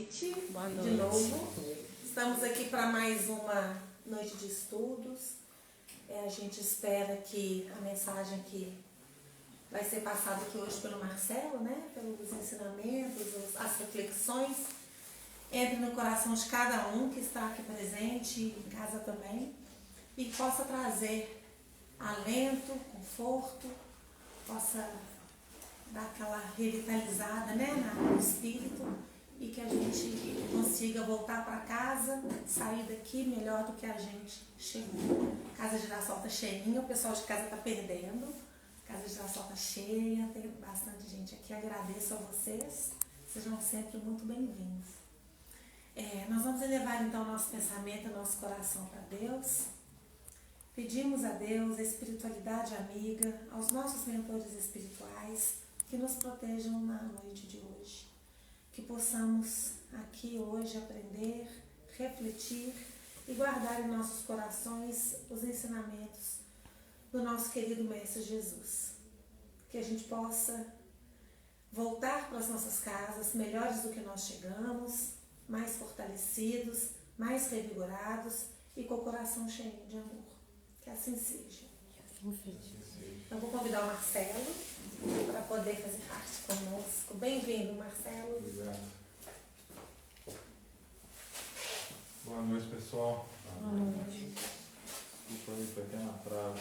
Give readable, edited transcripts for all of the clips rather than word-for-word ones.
Boa noite. De novo, estamos aqui para mais uma noite de estudos. A gente espera que a mensagem que vai ser passada aqui hoje pelo Marcelo, né, pelos ensinamentos, as reflexões, entre no coração de cada um que está aqui presente, em casa também, e que possa trazer alento, conforto, possa dar aquela revitalizada, né, no espírito, e que a gente consiga voltar para casa, sair daqui melhor do que a gente chegou. A Casa de Girassol está cheinha, o pessoal de casa está perdendo. A Casa de Girassol está cheia, tem bastante gente aqui. Agradeço a vocês, sejam sempre muito bem-vindos. Nós vamos elevar então nosso pensamento, nosso coração para Deus. Pedimos a Deus, a espiritualidade amiga, aos nossos mentores espirituais, que nos protejam na noite de hoje. Que possamos aqui hoje aprender, refletir e guardar em nossos corações os ensinamentos do nosso querido Mestre Jesus. Que a gente possa voltar para as nossas casas melhores do que nós chegamos, mais fortalecidos, mais revigorados e com o coração cheio de amor. Que assim seja. Eu vou convidar o Marcelo para poder fazer parte conosco. Bem-vindo, Marcelo. Obrigado. Boa noite, pessoal. Boa noite. Desculpa aí, pequeno atraso.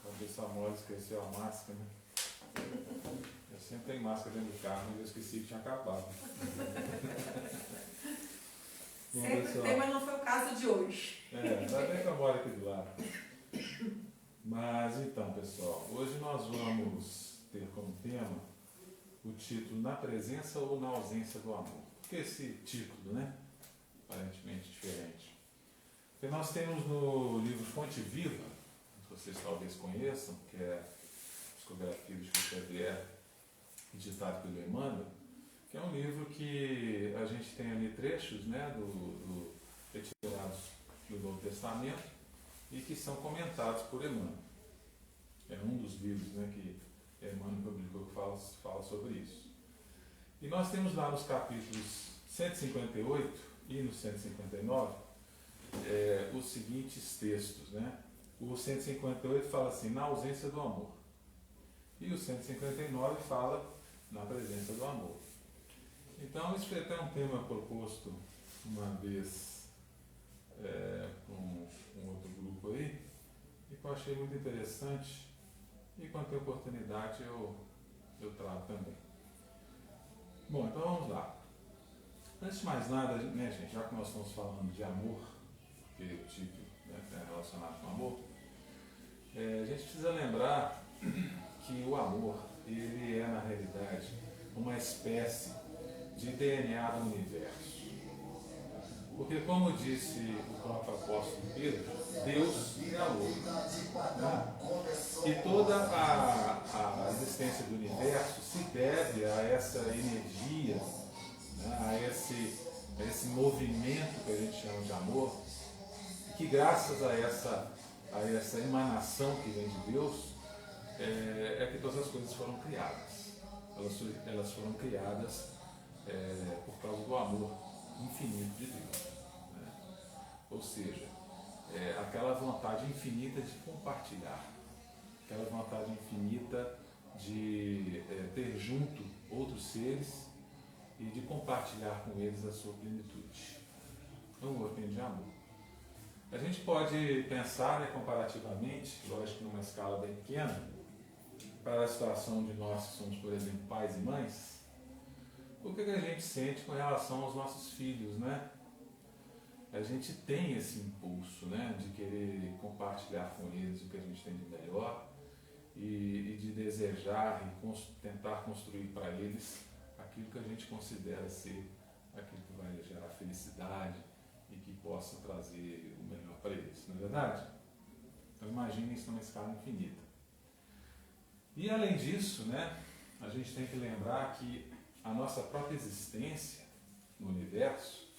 Cabeça mole, esqueceu a máscara, né? Eu sempre tenho máscara dentro do carro, mas eu esqueci que tinha acabado. Bom, Sempre pessoal, tem, mas não foi o caso de hoje. ainda bem que eu moro aqui do lado. Mas então, pessoal, hoje nós vamos ter como tema o título Na Presença ou na Ausência do Amor. Por que esse título, né? Aparentemente diferente. Porque nós temos no livro Fonte Viva, que vocês talvez conheçam, que é a psicografia de Chico Xavier, editado pelo Emmanuel, que é um livro que a gente tem ali trechos, né, retirados do Novo Testamento, e que são comentados por Emmanuel. É um dos livros, né, que Emmanuel publicou que fala sobre isso. E nós temos lá nos capítulos 158 e no 159 os seguintes textos. Né? O 158 fala assim, na ausência do amor. E o 159 fala na presença do amor. Então, isso foi até um tema proposto uma vez com um outro grupo aí, e que eu achei muito interessante, e quando tem oportunidade eu trago também. Bom, então vamos lá. Antes de mais nada, né, gente, já que nós estamos falando de amor, porque o título, né, é relacionado com amor, a gente precisa lembrar que o amor, ele é na realidade uma espécie de DNA do universo. Porque, como disse o próprio apóstolo Pedro, Deus é amor. Né? E toda a existência do universo se deve a essa energia, né? a esse movimento que a gente chama de amor, que graças a essa emanação que vem de Deus, é que todas as coisas foram criadas. Elas foram criadas por causa do amor infinito de Deus, né? Ou seja, aquela vontade infinita de compartilhar, aquela vontade infinita de ter junto outros seres e de compartilhar com eles a sua plenitude. É um movimento de amor. A gente pode pensar, né, comparativamente, lógico, numa escala bem pequena, para a situação de nós que somos, por exemplo, pais e mães. O que a gente sente com relação aos nossos filhos, né? A gente tem esse impulso, né, de querer compartilhar com eles o que a gente tem de melhor e de desejar e tentar construir para eles aquilo que a gente considera ser aquilo que vai gerar felicidade e que possa trazer o melhor para eles, não é verdade? Então imagine isso numa escala infinita. E além disso, né, a gente tem que lembrar que a nossa própria existência no universo,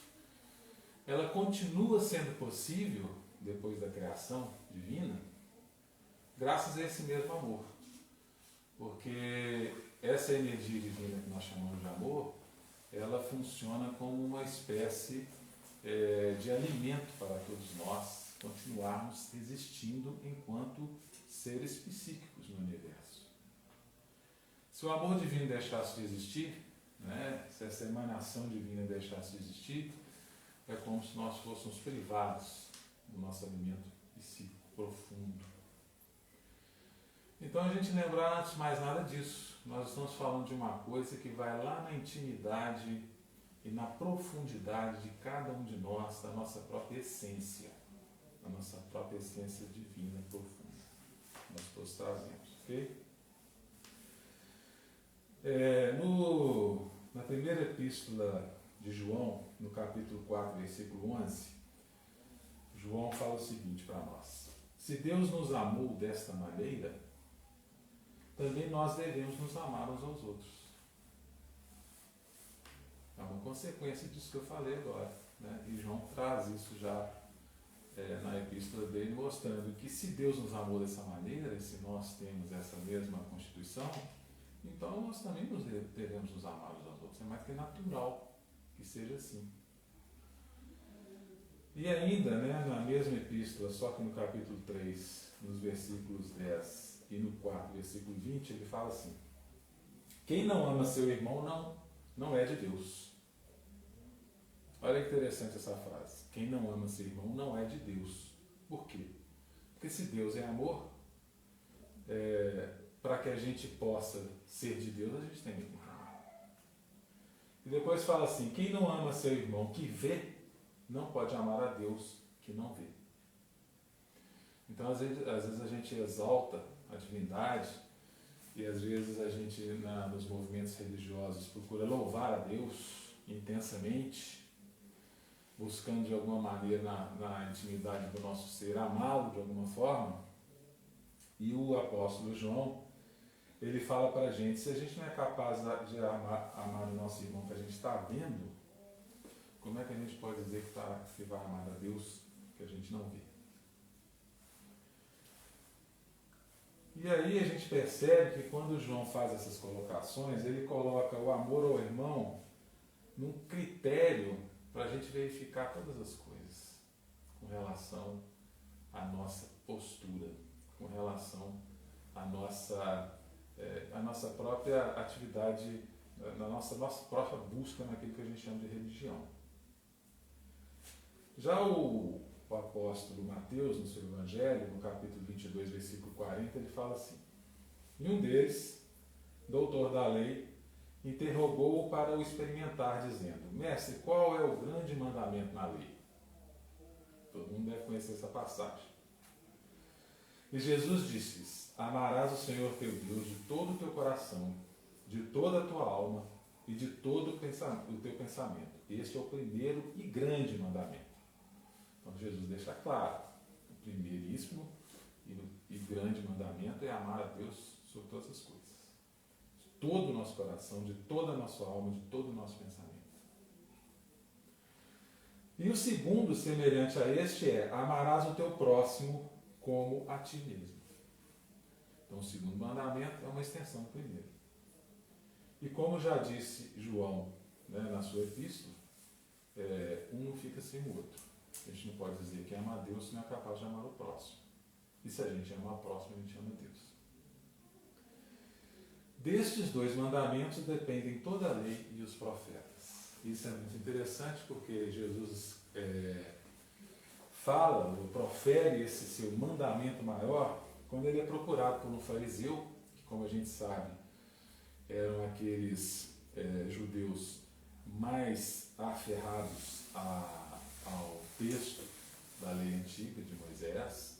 ela continua sendo possível, depois da criação divina, graças a esse mesmo amor. Porque essa energia divina que nós chamamos de amor, ela funciona como uma espécie de alimento para todos nós continuarmos existindo enquanto seres psíquicos no universo. Se o amor divino deixasse de existir, né, se essa emanação divina deixasse de existir, é como se nós fôssemos privados do nosso alimento psíquico profundo. Então a gente lembrar antes de mais nada disso. Nós estamos falando de uma coisa que vai lá na intimidade e na profundidade de cada um de nós, da nossa própria essência, da nossa própria essência divina profunda. Nós todos trazemos, ok? Na primeira epístola de João, no capítulo 4, versículo 11, João fala o seguinte para nós: se Deus nos amou desta maneira, também nós devemos nos amar uns aos outros. É uma consequência disso que eu falei agora, né? E João traz isso já na epístola dele, mostrando que se Deus nos amou dessa maneira, e se nós temos essa mesma constituição, então nós também devemos nos amar uns aos outros. É mais que natural que seja assim. E ainda, né, na mesma epístola, só que no capítulo 3, nos versículos 10 e no 4, versículo 20, ele fala assim: quem não ama seu irmão não é de Deus. Olha que interessante essa frase. Quem não ama seu irmão não é de Deus. Por quê? Porque se Deus é amor, para que a gente possa ser de Deus, a gente tem que amar. E depois fala assim: quem não ama seu irmão que vê, não pode amar a Deus que não vê. Então, às vezes a gente exalta a divindade e às vezes a gente, nos movimentos religiosos, procura louvar a Deus intensamente, buscando de alguma maneira na intimidade do nosso ser amá-lo de alguma forma. E o apóstolo João, ele fala para a gente: se a gente não é capaz de amar o nosso irmão que a gente está vendo, como é que a gente pode dizer que vai amar a Deus que a gente não vê? E aí a gente percebe que quando João faz essas colocações, ele coloca o amor ao irmão num critério para a gente verificar todas as coisas com relação à nossa postura, com relação à nossa própria atividade, na nossa própria busca naquilo que a gente chama de religião. Já o apóstolo Mateus, no seu Evangelho, no capítulo 22, versículo 40, ele fala assim: e um deles, doutor da lei, interrogou-o para o experimentar, dizendo: mestre, qual é o grande mandamento na lei? Todo mundo deve conhecer essa passagem. E Jesus disse-lhes: amarás o Senhor teu Deus de todo o teu coração, de toda a tua alma e de todo o teu pensamento. Este é o primeiro e grande mandamento. Então Jesus deixa claro: o primeiríssimo e grande mandamento é amar a Deus sobre todas as coisas, de todo o nosso coração, de toda a nossa alma, de todo o nosso pensamento. E o segundo, semelhante a este, é: amarás o teu próximo como a ti mesmo. Então o segundo mandamento é uma extensão do primeiro. E como já disse João, né, na sua epístola, um não fica sem o outro. A gente não pode dizer que ama a Deus se não é capaz de amar o próximo. E se a gente ama o próximo, a gente ama Deus. Destes dois mandamentos dependem toda a lei e os profetas. Isso é muito interessante porque Jesus profere esse seu mandamento maior quando ele é procurado por um fariseu, que, como a gente sabe, eram aqueles judeus mais aferrados ao texto da lei antiga de Moisés,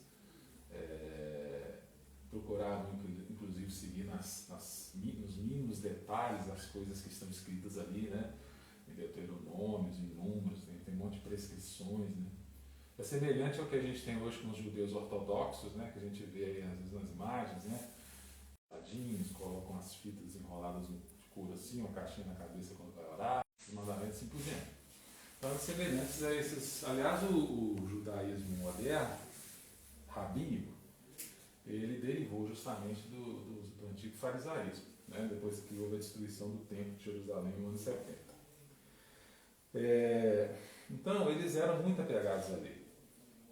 procuravam inclusive seguir nos mínimos detalhes as coisas que estão escritas ali, né? Em Deuteronômios, em Números, tem um monte de prescrições, né? É semelhante ao que a gente tem hoje com os judeus ortodoxos, né? Que a gente vê aí às vezes nas imagens, né? Tadinhos, colocam as fitas enroladas de couro assim, uma caixinha na cabeça quando vai orar, os mandamentos assim por dentro. Então, semelhantes a esses. Aliás, o judaísmo moderno, rabínico, ele derivou justamente do antigo farisaísmo, né? Depois que houve a destruição do templo de Jerusalém no ano 70. Então, eles eram muito apegados à lei.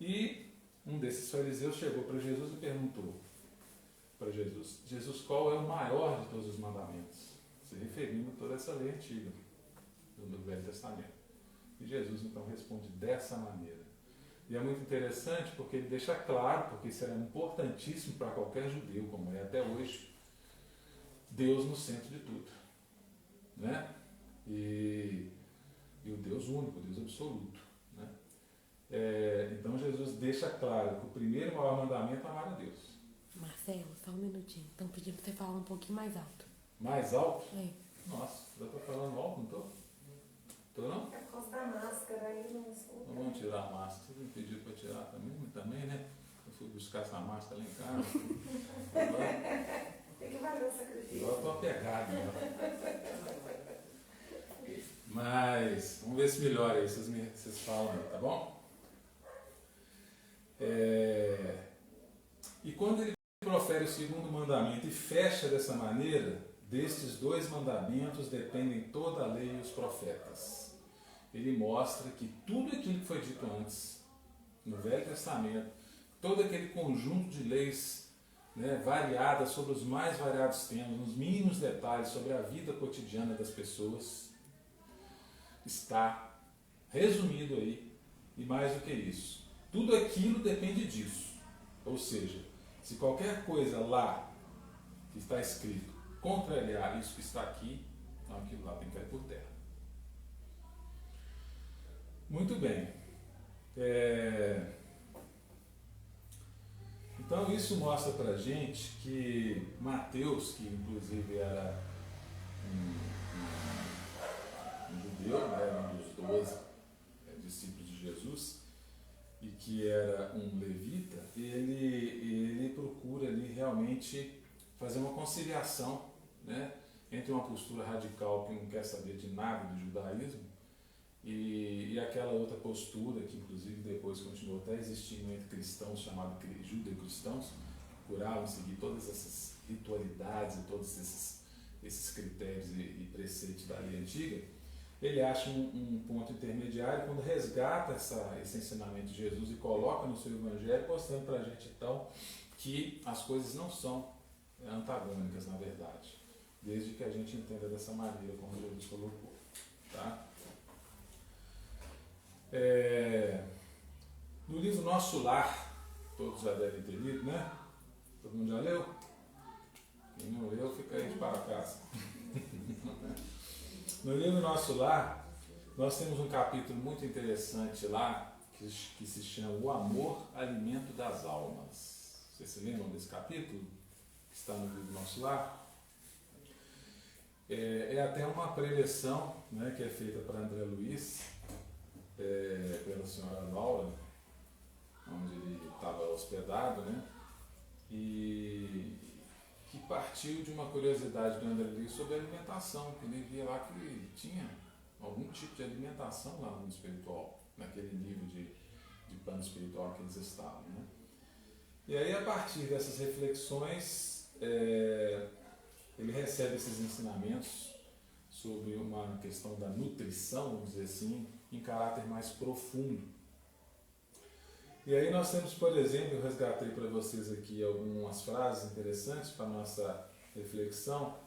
E um desses fariseus chegou para Jesus e perguntou para Jesus: Jesus, qual é o maior de todos os mandamentos? Se referindo a toda essa lei antiga do Velho Testamento. E Jesus então responde dessa maneira. E é muito interessante porque ele deixa claro, porque isso era importantíssimo para qualquer judeu, como é até hoje, Deus no centro de tudo. Né? E o Deus único, o Deus absoluto. Né? Então Jesus deixa claro que o primeiro e maior mandamento é amar a Deus. Marcelo, só um minutinho. Estão pedindo para você falar um pouquinho mais alto. Mais alto? É. Nossa, eu estou falando alto, não estou? Estou não? É por causa da máscara aí, não escuta. Vamos tirar a máscara. Você me pediu para tirar também, né? Eu fui buscar essa máscara lá em casa. Tem que valer o sacrifício. Agora estou apegado. Né? Mas, vamos ver se melhora aí, vocês falam aí, tá bom? E quando ele profere o segundo mandamento e fecha dessa maneira, destes dois mandamentos dependem toda a lei e os profetas. Ele mostra que tudo aquilo que foi dito antes, no Velho Testamento, todo aquele conjunto de leis, né, variadas sobre os mais variados temas, nos mínimos detalhes sobre a vida cotidiana das pessoas, está resumido aí. E mais do que isso, tudo aquilo depende disso. Ou seja, se qualquer coisa lá que está escrito contrariar isso que está aqui, então aquilo lá tem que cair por terra. Muito bem. Então isso mostra para a gente que Mateus, que inclusive era um judeu, né, era um dos 12 discípulos de Jesus, e que era um levita, ele procura ali realmente fazer uma conciliação, né, entre uma postura radical que não quer saber de nada do judaísmo e aquela outra postura que inclusive depois continuou até existindo entre cristãos, chamados judeu-cristãos, que procuravam seguir todas essas ritualidades e todos esses critérios e preceitos da lei antiga. Ele acha um ponto intermediário quando resgata esse ensinamento de Jesus e coloca no seu evangelho, mostrando para a gente então que as coisas não são antagônicas na verdade, desde que a gente entenda dessa maneira como Jesus colocou. Tá? No livro Nosso Lar, todos já devem ter lido, né? Todo mundo já leu? Quem não leu, fica aí de para casa. No livro Nosso Lar, nós temos um capítulo muito interessante lá, que se chama O Amor, Alimento das Almas. Vocês se lembram desse capítulo? Que está no livro Nosso Lar? É até uma preleção, né, que é feita para André Luiz, pela senhora Laura, onde ele estava hospedado, né? E que partiu de uma curiosidade do André Luiz sobre a alimentação, que ele via lá que tinha algum tipo de alimentação lá no mundo espiritual, naquele nível de plano espiritual que eles estavam. Né? E aí, a partir dessas reflexões, ele recebe esses ensinamentos sobre uma questão da nutrição, vamos dizer assim, em caráter mais profundo. E aí nós temos, por exemplo, eu resgatei para vocês aqui algumas frases interessantes para a nossa reflexão.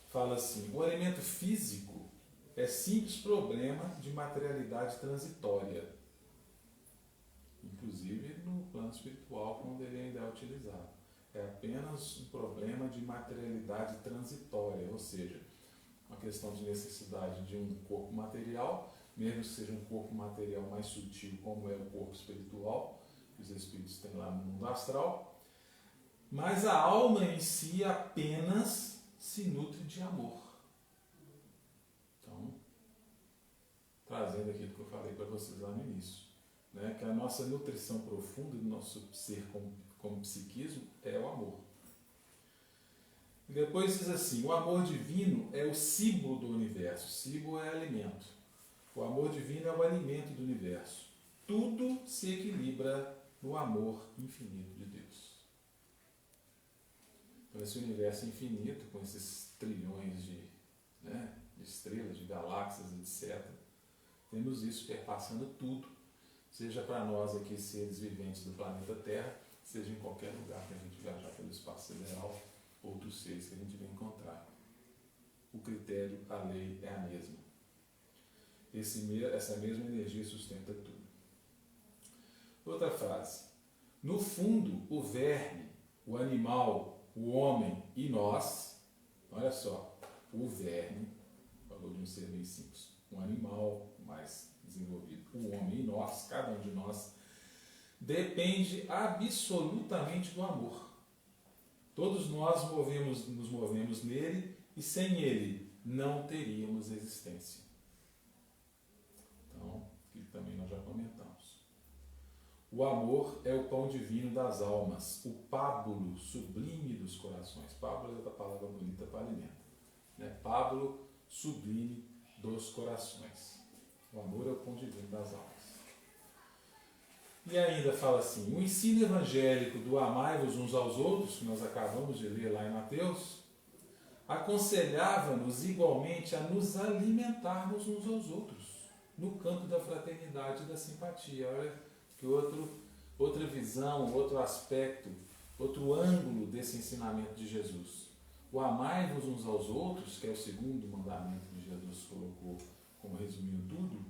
Fala assim: o alimento físico é simples problema de materialidade transitória, inclusive no plano espiritual, quando ele ainda é utilizado. É apenas um problema de materialidade transitória, ou seja, uma questão de necessidade de um corpo material, mesmo que seja um corpo material mais sutil, como é o corpo espiritual, que os espíritos têm lá no mundo astral, mas a alma em si apenas se nutre de amor. Então, trazendo aquilo que eu falei para vocês lá no início, né, que a nossa nutrição profunda do nosso ser como psiquismo é o amor. E depois diz assim: o amor divino é o símbolo do universo. Símbolo é alimento. O amor divino é o alimento do universo. Tudo se equilibra no amor infinito de Deus. Então, esse universo infinito, com esses trilhões de estrelas, de galáxias, etc., temos isso perpassando tudo, seja para nós aqui, seres viventes do planeta Terra, seja em qualquer lugar que a gente viajar pelo espaço sideral, outros seres que a gente vai encontrar. O critério, a lei é a mesma. Essa mesma energia sustenta tudo. Outra frase. No fundo, o verme, o animal, o homem e nós, olha só, o verme, falou de um ser bem simples, um animal mais desenvolvido, o homem e nós, cada um de nós, depende absolutamente do amor. Todos nós nos movemos nele e sem ele não teríamos existência. Então, aqui também nós já comentamos. O amor é o pão divino das almas, o pábulo sublime dos corações. Pábulo é outra palavra bonita para alimento. Né? Pábulo sublime dos corações. O amor é o pão divino das almas. E ainda fala assim, o ensino evangélico do amai-vos uns aos outros, que nós acabamos de ler lá em Mateus, aconselhava-nos igualmente a nos alimentarmos uns aos outros, no campo da fraternidade e da simpatia. Olha que outra visão, outro aspecto, outro ângulo desse ensinamento de Jesus. O amai-vos uns aos outros, que é o segundo mandamento que Jesus colocou como resumindo tudo,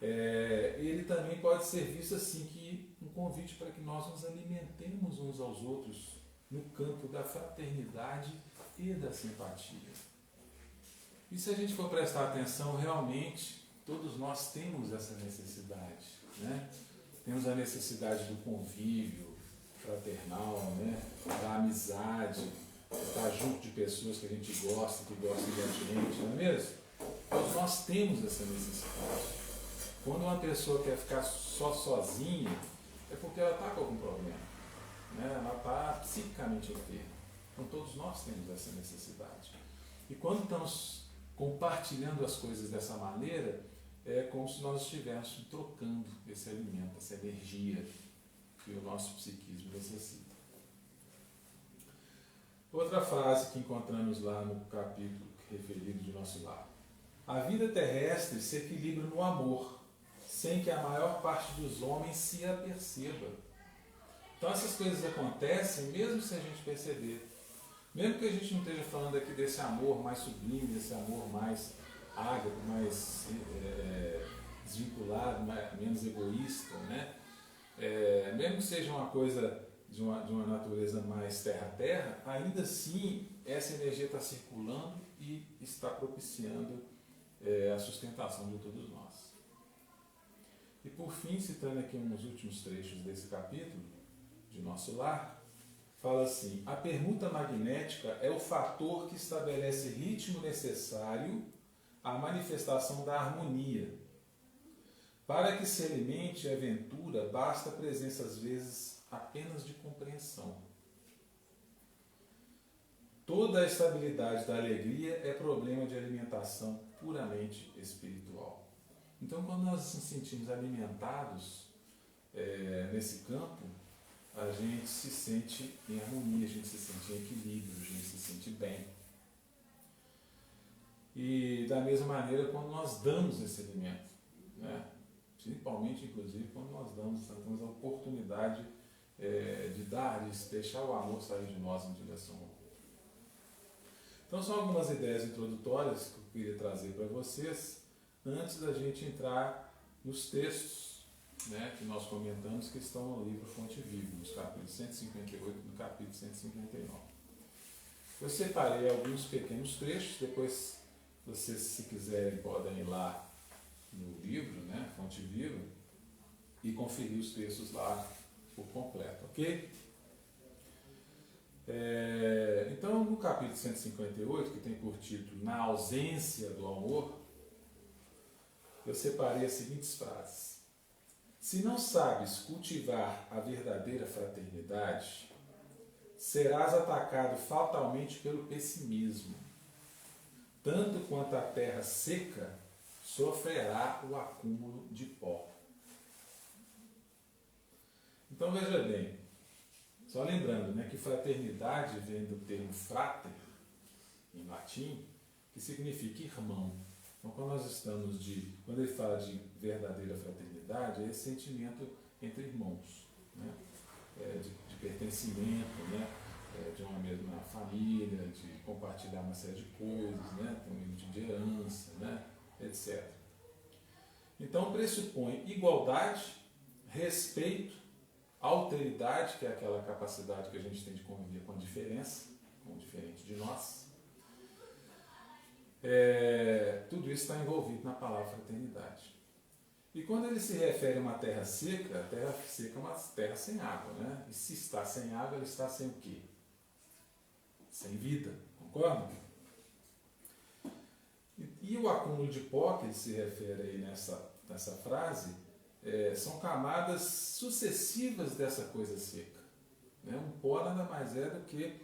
ele também pode ser visto assim, que um convite para que nós nos alimentemos uns aos outros no campo da fraternidade e da simpatia. E se a gente for prestar atenção, realmente, todos nós temos essa necessidade, né? Temos a necessidade do convívio fraternal, né? Da amizade, de estar junto de pessoas que a gente gosta, que gostam da gente, não é mesmo? Todos nós temos essa necessidade. Quando uma pessoa quer ficar só sozinha, é porque ela está com algum problema, né? Ela está psicicamente enferma. Então todos nós temos essa necessidade. E quando estamos compartilhando as coisas dessa maneira, é como se nós estivéssemos trocando esse alimento, essa energia que o nosso psiquismo necessita. Outra frase que encontramos lá no capítulo referido de Nosso Lar. A vida terrestre se equilibra no amor, sem que a maior parte dos homens se aperceba. Então essas coisas acontecem mesmo sem a gente perceber. Mesmo que a gente não esteja falando aqui desse amor mais sublime, desse amor mais ágape, mais desvinculado, menos egoísta, né? Mesmo que seja uma coisa de uma natureza mais terra-terra, ainda assim essa energia está circulando e está propiciando a sustentação de todos nós. E por fim, citando aqui uns últimos trechos desse capítulo de Nosso Lar, fala assim, a permuta magnética é o fator que estabelece ritmo necessário à manifestação da harmonia. Para que se alimente a aventura, basta a presença, às vezes, apenas de compreensão. Toda a estabilidade da alegria é problema de alimentação puramente espiritual. Então, quando nós nos sentimos alimentados nesse campo, a gente se sente em harmonia, a gente se sente em equilíbrio, a gente se sente bem. E da mesma maneira, quando nós damos esse alimento, né? Principalmente, inclusive, quando nós temos a oportunidade de dar, de deixar o amor sair de nós em direção ao outro. Então, são algumas ideias introdutórias que eu queria trazer para vocês, antes da gente entrar nos textos, né, que nós comentamos, que estão no livro Fonte Viva, nos capítulos 158 e no capítulo 159. Eu separei alguns pequenos trechos, depois vocês, se quiserem, podem ir lá no livro, né, Fonte Viva, e conferir os textos lá por completo, ok? Então, no capítulo 158, que tem por título Na ausência do amor, eu separei as seguintes frases. Se não sabes cultivar a verdadeira fraternidade, serás atacado fatalmente pelo pessimismo. Tanto quanto a terra seca sofrerá o acúmulo de pó. Então veja bem, só lembrando, né, que fraternidade vem do termo frater, em latim, que significa irmão. Então, quando ele fala de verdadeira fraternidade, é esse sentimento entre irmãos, né? De pertencimento, né? De uma mesma família, de compartilhar uma série de coisas, né? Também de herança, né? Etc. Então, pressupõe igualdade, respeito, alteridade, que é aquela capacidade que a gente tem de conviver com a diferença, com o diferente de nós. Tudo isso está envolvido na palavra fraternidade. E quando ele se refere a uma terra seca é uma terra sem água, né? E se está sem água, ele está sem o quê? Sem vida, concorda? E o acúmulo de pó, que ele se refere aí nessa frase, são camadas sucessivas dessa coisa seca. Né? Um pó nada mais é do que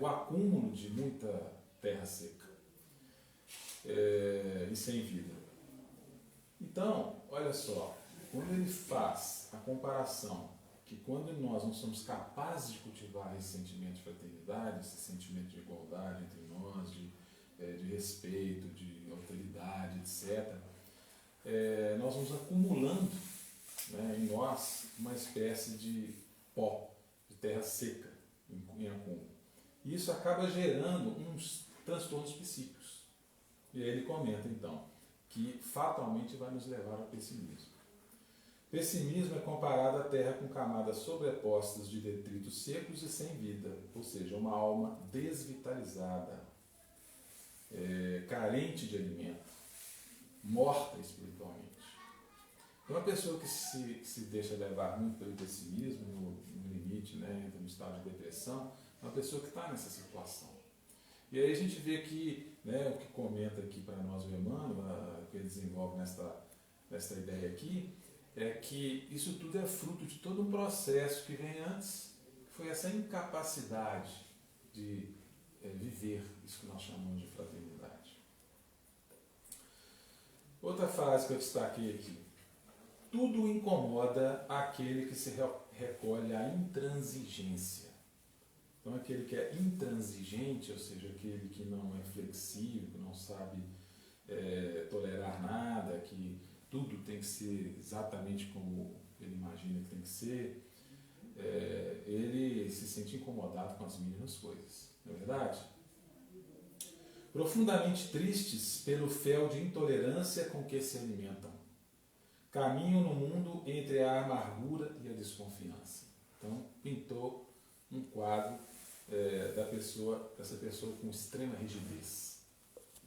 o acúmulo de muita terra seca e sem vida. Então, olha só, quando ele faz a comparação que quando nós não somos capazes de cultivar esse sentimento de fraternidade, esse sentimento de igualdade entre nós, de respeito, de autoridade, etc., nós vamos acumulando, né, em nós uma espécie de pó, de terra seca em acúmulo. E isso acaba gerando uns transtornos psíquicos. E aí ele comenta, então, que fatalmente vai nos levar ao pessimismo. Pessimismo é comparado à terra com camadas sobrepostas de detritos secos e sem vida, ou seja, uma alma desvitalizada, carente de alimento, morta espiritualmente. Então, uma pessoa que se deixa levar muito pelo pessimismo, no limite, né, entra no estado de depressão, é uma pessoa que está nessa situação. E aí a gente vê que, né, o que comenta aqui para nós o Emmanuel, que ele desenvolve nesta ideia aqui, é que isso tudo é fruto de todo um processo que vem antes, que foi essa incapacidade de viver isso que nós chamamos de fraternidade. Outra frase que eu destaquei aqui. Tudo incomoda aquele que se recolhe à intransigência. Então, aquele que é intransigente, ou seja, aquele que não é flexível, que não sabe tolerar nada, que tudo tem que ser exatamente como ele imagina que tem que ser, ele se sente incomodado com as mínimas coisas. Não é verdade? Profundamente tristes pelo fel de intolerância com que se alimentam. Caminham no mundo entre a amargura e a desconfiança. Então, pintou um quadro dessa pessoa com extrema rigidez,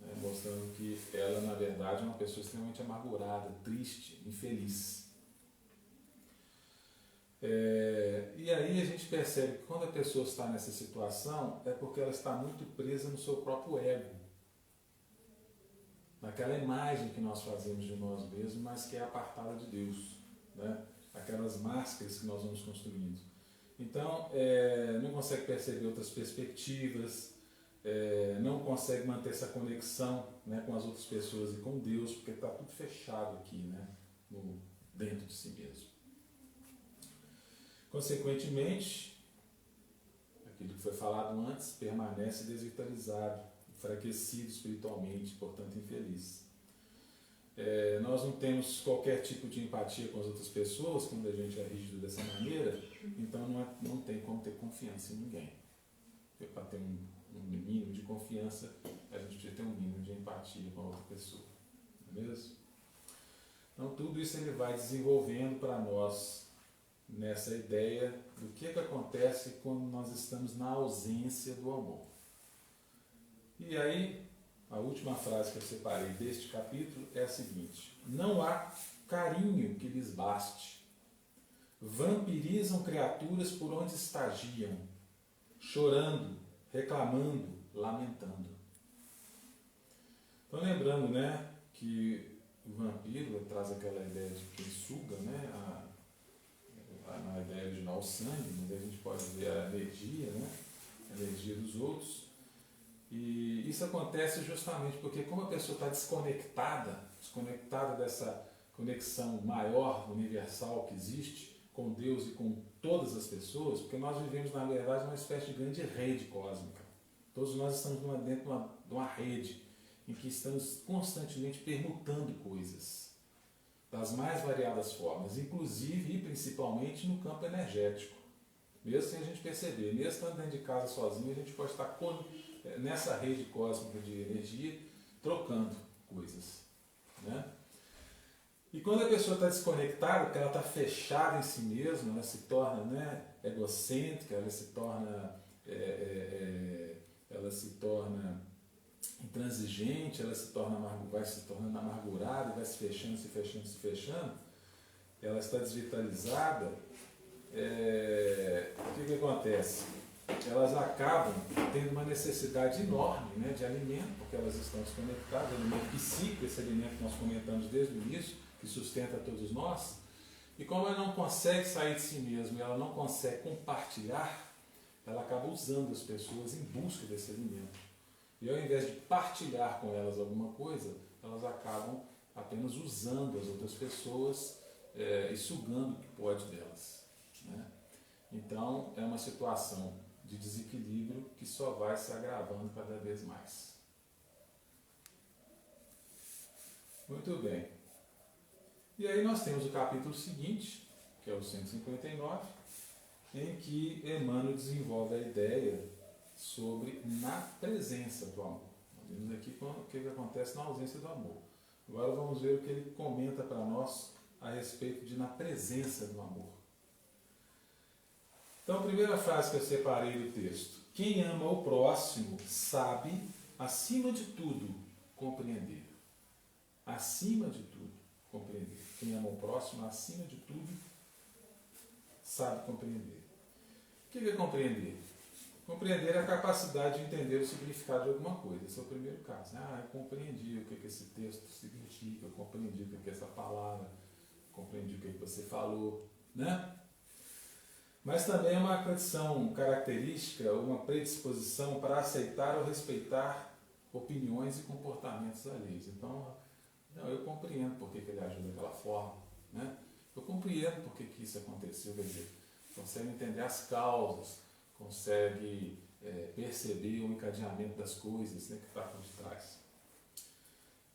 né, mostrando que ela, na verdade, é uma pessoa extremamente amargurada, triste, infeliz. E aí a gente percebe que quando a pessoa está nessa situação é porque ela está muito presa no seu próprio ego, naquela imagem que nós fazemos de nós mesmos, mas que é apartada de Deus, né? Aquelas máscaras que nós vamos construindo. Então, não consegue perceber outras perspectivas, não consegue manter essa conexão, né, com as outras pessoas e com Deus, porque está tudo fechado aqui, né, dentro de si mesmo. Consequentemente, aquilo que foi falado antes permanece desvitalizado, enfraquecido espiritualmente, portanto infeliz. Nós não temos qualquer tipo de empatia com as outras pessoas quando a gente é rígido dessa maneira, então não tem como ter confiança em ninguém. Para ter um mínimo de confiança, a gente precisa ter um mínimo de empatia com a outra pessoa. Não é mesmo? Então tudo isso ele vai desenvolvendo para nós nessa ideia do que acontece quando nós estamos na ausência do amor. E aí, a última frase que eu separei deste capítulo é a seguinte: não há carinho que lhes baste. Vampirizam criaturas por onde estagiam, chorando, reclamando, lamentando. Então, lembrando, né, que o vampiro traz aquela ideia de que ele suga, né, na ideia original, o sangue, mas a gente pode ver a energia, né, a energia dos outros. E isso acontece justamente porque como a pessoa está desconectada dessa conexão maior, universal que existe com Deus e com todas as pessoas, porque nós vivemos, na verdade, uma espécie de grande rede cósmica. Todos nós estamos dentro de uma rede em que estamos constantemente permutando coisas das mais variadas formas, inclusive e principalmente no campo energético. Mesmo sem a gente perceber, mesmo estando dentro de casa sozinho, a gente pode estar nessa rede cósmica de energia trocando coisas, né? E quando a pessoa está desconectada, porque ela está fechada em si mesma, ela se torna, né, egocêntrica, ela se torna intransigente, ela vai se tornando amargurada, vai se fechando, ela está desvitalizada, o que acontece? Elas acabam tendo uma necessidade enorme, né, de alimento, porque elas estão desconectadas, alimento psíquico, esse alimento que nós comentamos desde o início, que sustenta todos nós, e como ela não consegue sair de si mesma, ela não consegue compartilhar, ela acaba usando as pessoas em busca desse alimento. E ao invés de partilhar com elas alguma coisa, elas acabam apenas usando as outras pessoas e sugando o que pode delas, né? Então é uma situação de desequilíbrio que só vai se agravando cada vez mais. Muito bem. E aí nós temos o capítulo seguinte, que é o 159, em que Emmanuel desenvolve a ideia sobre na presença do amor. Nós vimos aqui o que acontece na ausência do amor. Agora vamos ver o que ele comenta para nós a respeito de na presença do amor. Então, a primeira frase que eu separei do texto: quem ama o próximo sabe, acima de tudo, compreender. Acima de tudo, compreender. Quem ama o próximo, acima de tudo, sabe compreender. O que é compreender? Compreender é a capacidade de entender o significado de alguma coisa. Esse é o primeiro caso. Eu compreendi o que esse texto significa, eu compreendi o que é essa palavra, compreendi o que você falou, né? Mas também é uma condição característica, uma predisposição para aceitar ou respeitar opiniões e comportamentos alheios. Então, eu compreendo por que ele agiu daquela forma, né? Eu compreendo por que isso aconteceu, quer dizer, consegue entender as causas, consegue perceber o encadeamento das coisas, né, que está por detrás.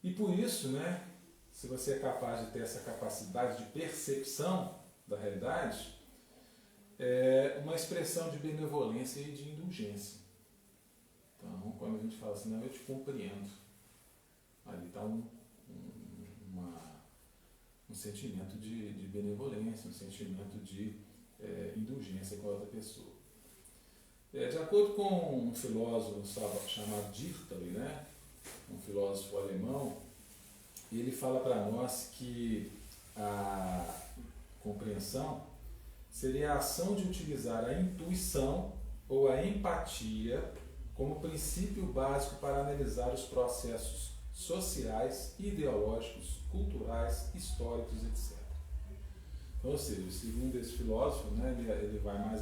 E por isso, né, se você é capaz de ter essa capacidade de percepção da realidade, é uma expressão de benevolência e de indulgência. Então, quando a gente fala assim, não, eu te compreendo, ali está um sentimento de benevolência, um sentimento de indulgência com a outra pessoa. De acordo com um filósofo chamado Dichterle, né, um filósofo alemão, ele fala para nós que a compreensão seria a ação de utilizar a intuição ou a empatia como princípio básico para analisar os processos sociais, ideológicos, culturais, históricos, etc. Então, ou seja, segundo esse filósofo, né, ele vai mais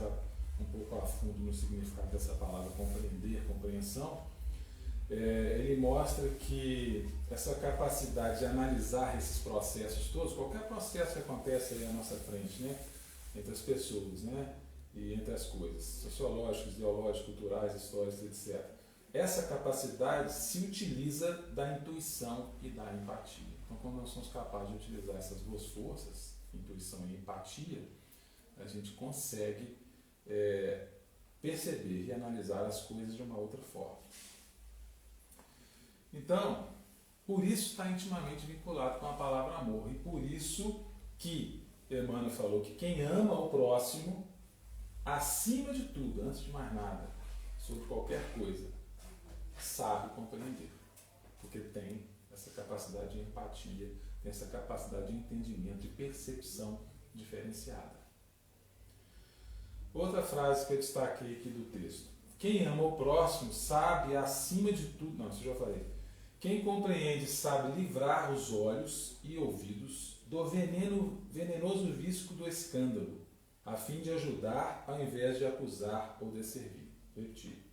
um pouco a fundo no significado dessa palavra compreender, compreensão. Ele mostra que essa capacidade de analisar esses processos todos, qualquer processo que acontece aí à nossa frente, né, entre as pessoas, né, e entre as coisas, sociológicos, ideológicos, culturais, históricos, etc. Essa capacidade se utiliza da intuição e da empatia. Então, quando nós somos capazes de utilizar essas duas forças, intuição e empatia, a gente consegue perceber e analisar as coisas de uma outra forma. Então, por isso está intimamente vinculado com a palavra amor. E por isso que Emmanuel falou que quem ama o próximo, acima de tudo, antes de mais nada, sobre qualquer coisa, sabe compreender. Porque tem essa capacidade de empatia, tem essa capacidade de entendimento, de percepção diferenciada. Outra frase que eu destaquei aqui do texto: quem ama o próximo sabe acima de tudo, não, isso eu já falei, quem compreende sabe livrar os olhos e ouvidos do venenoso visco do escândalo, a fim de ajudar ao invés de acusar ou desservir. Repetir.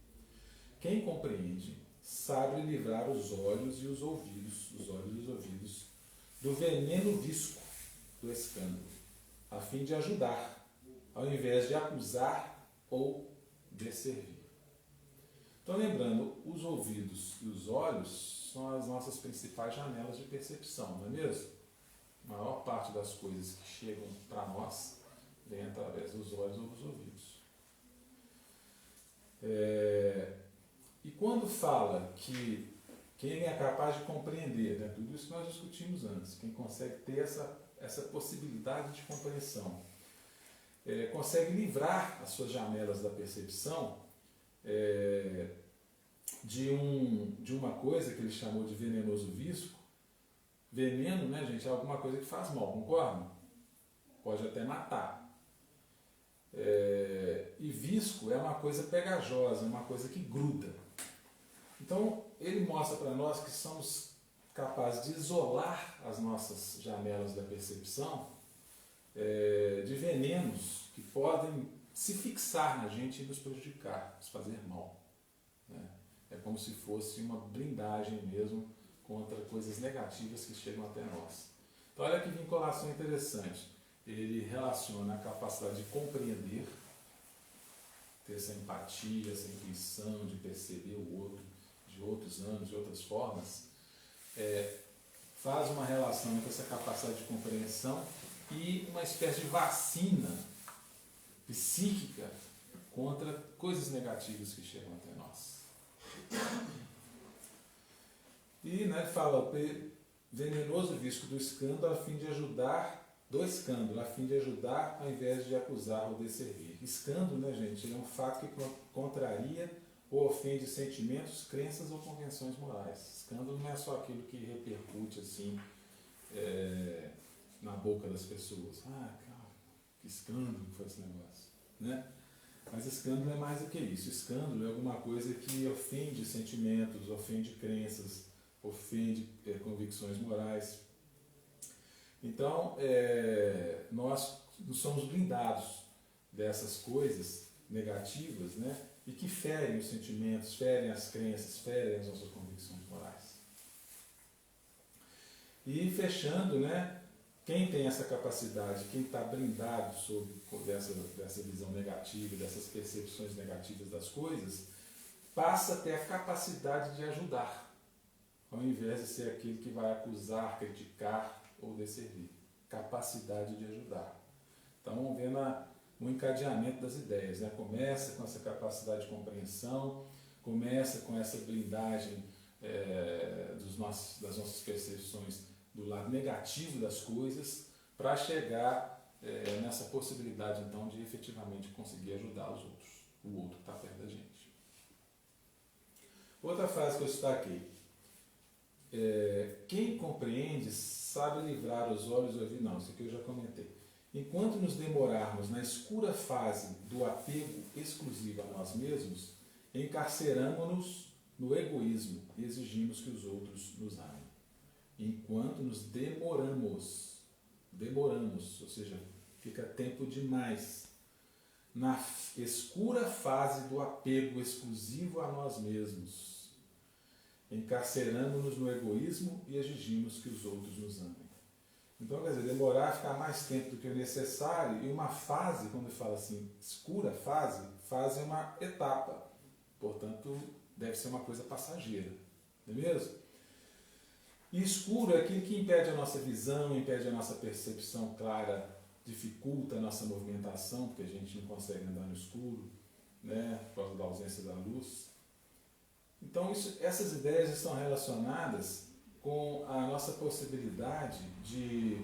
Quem compreende sabe livrar os olhos e os ouvidos do veneno visco do escândalo, a fim de ajudar, ao invés de acusar ou desservir. Então, lembrando, os ouvidos e os olhos são as nossas principais janelas de percepção, não é mesmo? A maior parte das coisas que chegam para nós vem através dos olhos ou dos ouvidos. E quando fala que quem é capaz de compreender, né, tudo isso que nós discutimos antes, quem consegue ter essa possibilidade de compreensão, consegue livrar as suas janelas da percepção de uma coisa que ele chamou de venenoso visco. Veneno, né, gente, é alguma coisa que faz mal, concorda? Pode até matar. E visco é uma coisa pegajosa, é uma coisa que gruda. Então, ele mostra para nós que somos capazes de isolar as nossas janelas da percepção de venenos que podem se fixar na gente e nos prejudicar, nos fazer mal. Né? É como se fosse uma blindagem mesmo contra coisas negativas que chegam até nós. Então, olha que vinculação interessante. Ele relaciona a capacidade de compreender, ter essa empatia, essa intuição de perceber o outro de outros anos, de outras formas, faz uma relação entre essa capacidade de compreensão e uma espécie de vacina psíquica contra coisas negativas que chegam até nós. E, né, fala, venenoso visco do escândalo a fim de ajudar, do escândalo, a fim de ajudar ao invés de acusar ou desservir. Escândalo, né, gente, é um fato que contraria ou ofende sentimentos, crenças ou convenções morais. Escândalo não é só aquilo que repercute assim na boca das pessoas. Ah, cara, que escândalo que foi esse negócio, né? Mas escândalo é mais do que isso. Escândalo é alguma coisa que ofende sentimentos, ofende crenças, ofende convicções morais. Então, nós somos blindados dessas coisas negativas, né? E que ferem os sentimentos, ferem as crenças, ferem as nossas convicções morais. E fechando, né? Quem tem essa capacidade, quem está blindado dessa visão negativa, dessas percepções negativas das coisas, passa a ter a capacidade de ajudar, ao invés de ser aquele que vai acusar, criticar ou desservir. Capacidade de ajudar. Então, vamos ver no encadeamento das ideias. Né? Começa com essa capacidade de compreensão, começa com essa blindagem das nossas percepções do lado negativo das coisas, para chegar nessa possibilidade, então, de efetivamente conseguir ajudar os outros, o outro que está perto da gente. Outra frase que eu destaquei. Quem compreende sabe livrar os olhos do ouvido. Não, isso aqui eu já comentei. Enquanto nos demorarmos na escura fase do apego exclusivo a nós mesmos, encarceramos-nos no egoísmo e exigimos que os outros nos amem. Enquanto nos demoramos, ou seja, fica tempo demais, na escura fase do apego exclusivo a nós mesmos, encarceramos-nos no egoísmo e exigimos que os outros nos amem. Então, quer dizer, demorar, ficar mais tempo do que o necessário, e uma fase, quando ele fala assim, escura fase é uma etapa, portanto, deve ser uma coisa passageira, não é mesmo? E escuro é aquilo que impede a nossa visão, impede a nossa percepção clara, dificulta a nossa movimentação, porque a gente não consegue andar no escuro, né, por causa da ausência da luz. Então, essas ideias estão relacionadas com a nossa possibilidade de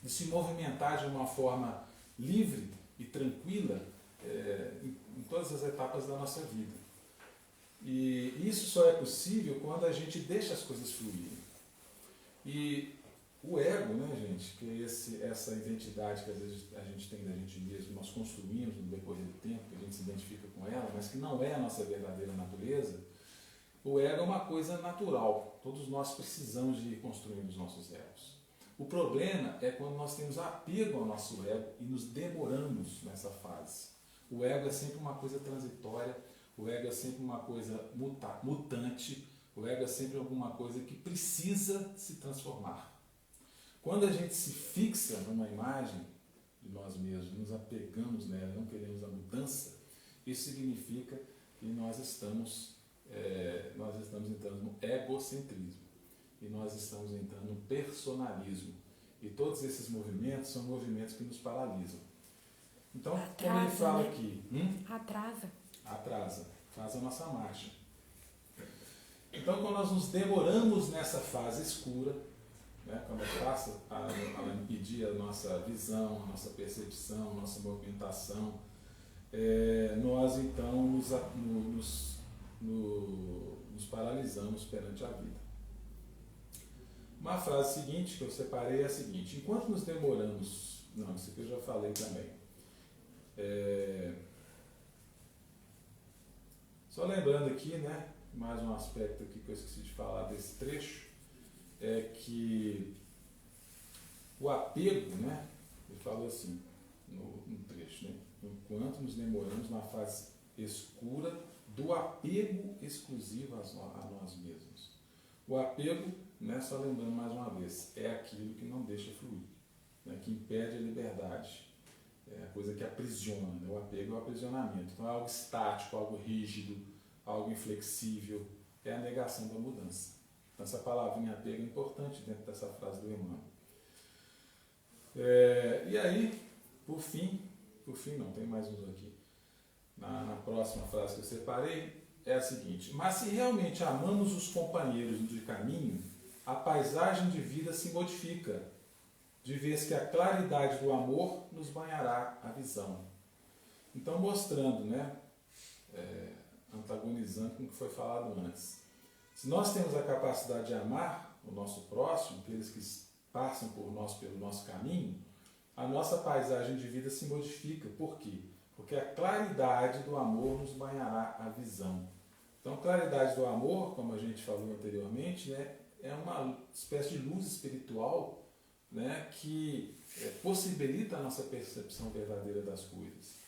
se movimentar de uma forma livre e tranquila em todas as etapas da nossa vida. E isso só é possível quando a gente deixa as coisas fluírem. E o ego, né, gente, que é essa identidade que às vezes a gente tem da gente mesmo, nós construímos no decorrer do tempo, que a gente se identifica com ela, mas que não é a nossa verdadeira natureza. O ego é uma coisa natural. Todos nós precisamos de ir construindo os nossos egos. O problema é quando nós temos apego ao nosso ego e nos demoramos nessa fase. O ego é sempre uma coisa transitória, o ego é sempre uma coisa mutante, o ego é sempre alguma coisa que precisa se transformar. Quando a gente se fixa numa imagem de nós mesmos, nos apegamos nela, não queremos a mudança, Isso significa que nós estamos entrando no egocentrismo e nós estamos entrando no personalismo. E todos esses movimentos são movimentos que nos paralisam. Então, como ele fala, né? Aqui... Atrasa. Faz a nossa marcha. Então, quando nós nos demoramos nessa fase escura, né, quando passa a impedir a nossa visão, a nossa percepção, a nossa movimentação, nós então nos paralisamos perante a vida. Uma frase seguinte que eu separei é a seguinte: enquanto nos demoramos... Não, isso aqui eu já falei também. Só lembrando aqui, né, mais um aspecto aqui que eu esqueci de falar desse trecho, é que o apego, né, ele falou assim no trecho, né, enquanto nos demoramos na fase escura do apego exclusivo a nós mesmos. O apego, né, só lembrando mais uma vez, é aquilo que não deixa fluir, né, que impede a liberdade, é a coisa que aprisiona, né? O apego é o aprisionamento. Então é algo estático, algo rígido, algo inflexível, é a negação da mudança. Então essa palavrinha apego é importante dentro dessa frase do Emmanuel. E aí, por fim não, tem mais uns aqui. Na próxima frase que eu separei, é a seguinte: mas se realmente amamos os companheiros de caminho, a paisagem de vida se modifica, de vez que a claridade do amor nos banhará a visão. Então, mostrando, né, antagonizando com o que foi falado antes. Se nós temos a capacidade de amar o nosso próximo, aqueles que passam por nós pelo nosso caminho, a nossa paisagem de vida se modifica. Por quê? Porque a claridade do amor nos banhará a visão. Então, claridade do amor, como a gente falou anteriormente, né, é uma espécie de luz espiritual, né, que possibilita a nossa percepção verdadeira das coisas.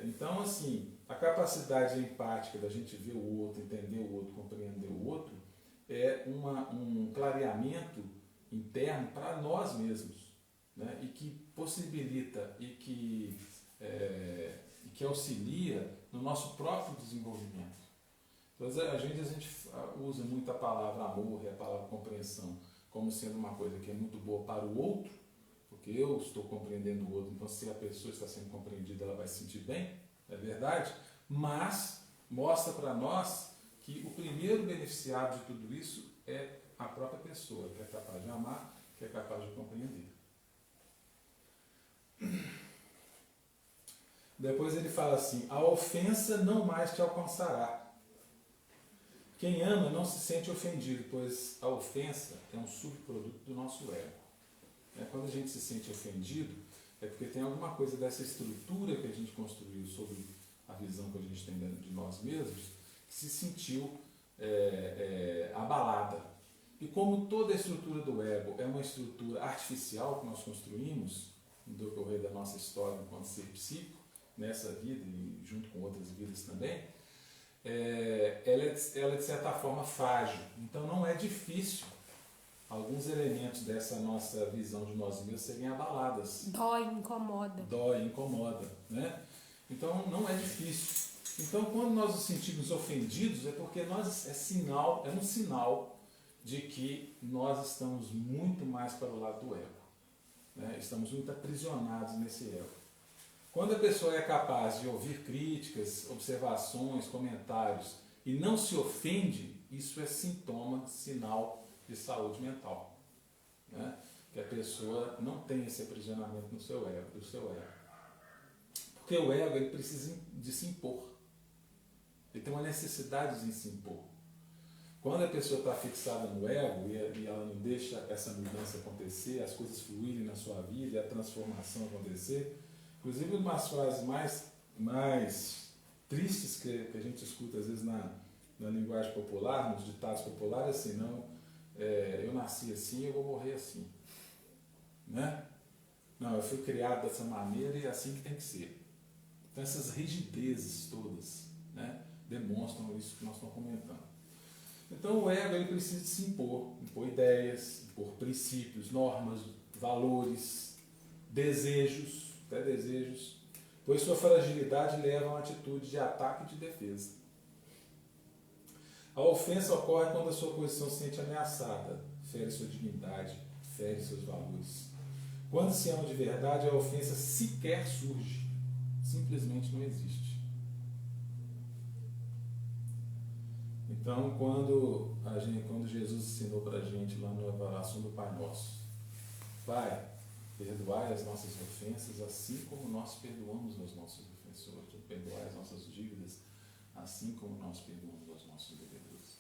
Então, assim, a capacidade empática da gente ver o outro, entender o outro, compreender o outro, é um clareamento interno para nós mesmos, né, e que possibilita e que auxilia no nosso próprio desenvolvimento. Então, a gente usa muito a palavra amor e a palavra compreensão como sendo uma coisa que é muito boa para o outro, porque eu estou compreendendo o outro, então se a pessoa está sendo compreendida, ela vai se sentir bem, é verdade, mas mostra para nós que o primeiro beneficiado de tudo isso é a própria pessoa, que é capaz de amar, que é capaz de compreender. Depois ele fala assim: a ofensa não mais te alcançará. Quem ama não se sente ofendido, pois a ofensa é um subproduto do nosso ego. Quando a gente se sente ofendido, é porque tem alguma coisa dessa estrutura que a gente construiu sobre a visão que a gente tem de nós mesmos, que se sentiu abalada. E como toda a estrutura do ego é uma estrutura artificial que nós construímos no decorrer da nossa história enquanto ser psíquico, nessa vida e junto com outras vidas também, ela é de certa forma frágil. Então não é difícil alguns elementos dessa nossa visão de nós mesmos serem abaladas. Dói, incomoda, né? Então não é difícil. Então quando nós nos sentimos ofendidos é porque é um sinal de que nós estamos muito mais para o lado do ego, né? Estamos muito aprisionados nesse ego. Quando a pessoa é capaz de ouvir críticas, observações, comentários e não se ofende, isso é sinal de saúde mental, né? Que a pessoa não tem esse aprisionamento no seu ego, do seu ego. Porque o ego ele precisa de se impor. Ele tem uma necessidade de se impor. Quando a pessoa está fixada no ego e ela não deixa essa mudança acontecer, as coisas fluírem na sua vida, a transformação acontecer, inclusive uma das frases mais tristes que a gente escuta às vezes na linguagem popular, nos ditados populares, assim, não, eu nasci assim, eu vou morrer assim, né? Não, eu fui criado dessa maneira e é assim que tem que ser. Então essas rigidezes todas, né, demonstram isso que nós estamos comentando. Então o ego ele precisa de se impor ideias, impor princípios, normas, valores, desejos, até desejos. pois sua fragilidade leva a uma atitude de ataque e de defesa. A ofensa ocorre quando a sua posição se sente ameaçada, fere sua dignidade, fere seus valores. Quando se ama de verdade, a ofensa sequer surge, simplesmente não existe. Então, quando Jesus ensinou para a gente lá na oração do Pai Nosso, Pai, perdoai as nossas ofensas, assim como nós perdoamos aos nossos ofensores, ou perdoai as nossas dívidas, assim como nós perdoamos aos nossos devedores.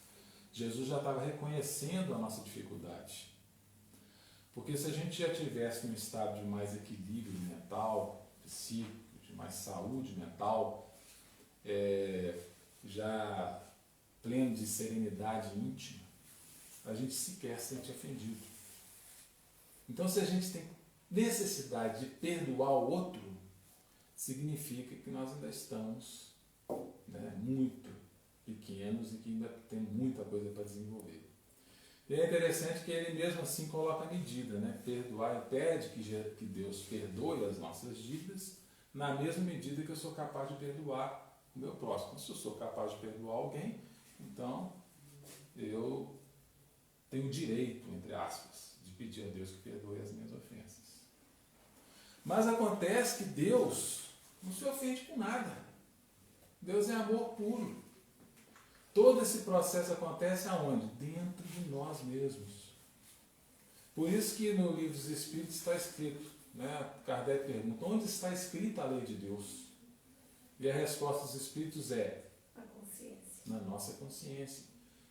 Jesus já estava reconhecendo a nossa dificuldade. Porque se a gente já tivesse num estado de mais equilíbrio mental, psíquico, de mais saúde mental, já pleno de serenidade íntima, a gente sequer se sente ofendido. Então, se a gente tem necessidade de perdoar o outro, significa que nós ainda estamos muito pequenos e que ainda tem muita coisa para desenvolver. E é interessante que ele mesmo assim coloca a medida, perdoar, e pede que Deus perdoe as nossas dívidas na mesma medida que eu sou capaz de perdoar o meu próximo. Se eu sou capaz de perdoar alguém, então eu tenho o direito, entre aspas, de pedir a Deus que perdoe as minhas ofensas. Mas acontece que Deus não se ofende com nada. Deus é amor puro. Todo esse processo acontece aonde? Dentro de nós mesmos. Por isso que no livro dos Espíritos está escrito, Kardec pergunta, onde está escrita a lei de Deus? E a resposta dos Espíritos é A consciência. Na nossa consciência.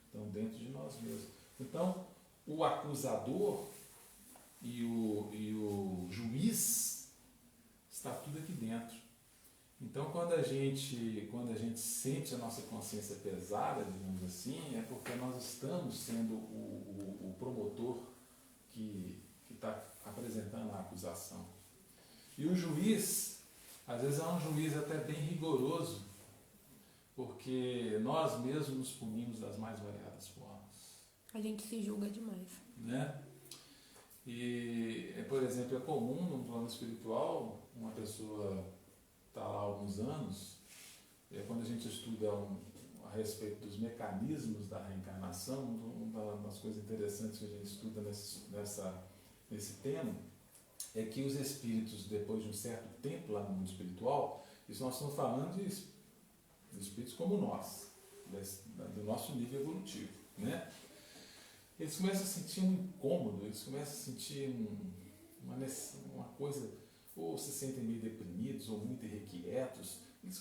Então, dentro de nós mesmos. Então, o acusador e o juiz está tudo aqui dentro. Então, quando a gente sente a nossa consciência pesada, digamos assim, é porque nós estamos sendo o promotor que está apresentando a acusação. E o juiz, às vezes é um juiz até bem rigoroso, porque nós mesmos nos punimos das mais variadas formas. A gente se julga demais. E, por exemplo, é comum no plano espiritual uma pessoa está lá há alguns anos, quando a gente estuda a respeito dos mecanismos da reencarnação, uma das coisas interessantes que a gente estuda nesse tema é que os espíritos, depois de um certo tempo lá no mundo espiritual, isso nós estamos falando de espíritos como nós, do nosso nível evolutivo, eles começam a sentir um incômodo, eles começam a sentir uma coisa, ou se sentem meio deprimidos, ou muito irrequietos, eles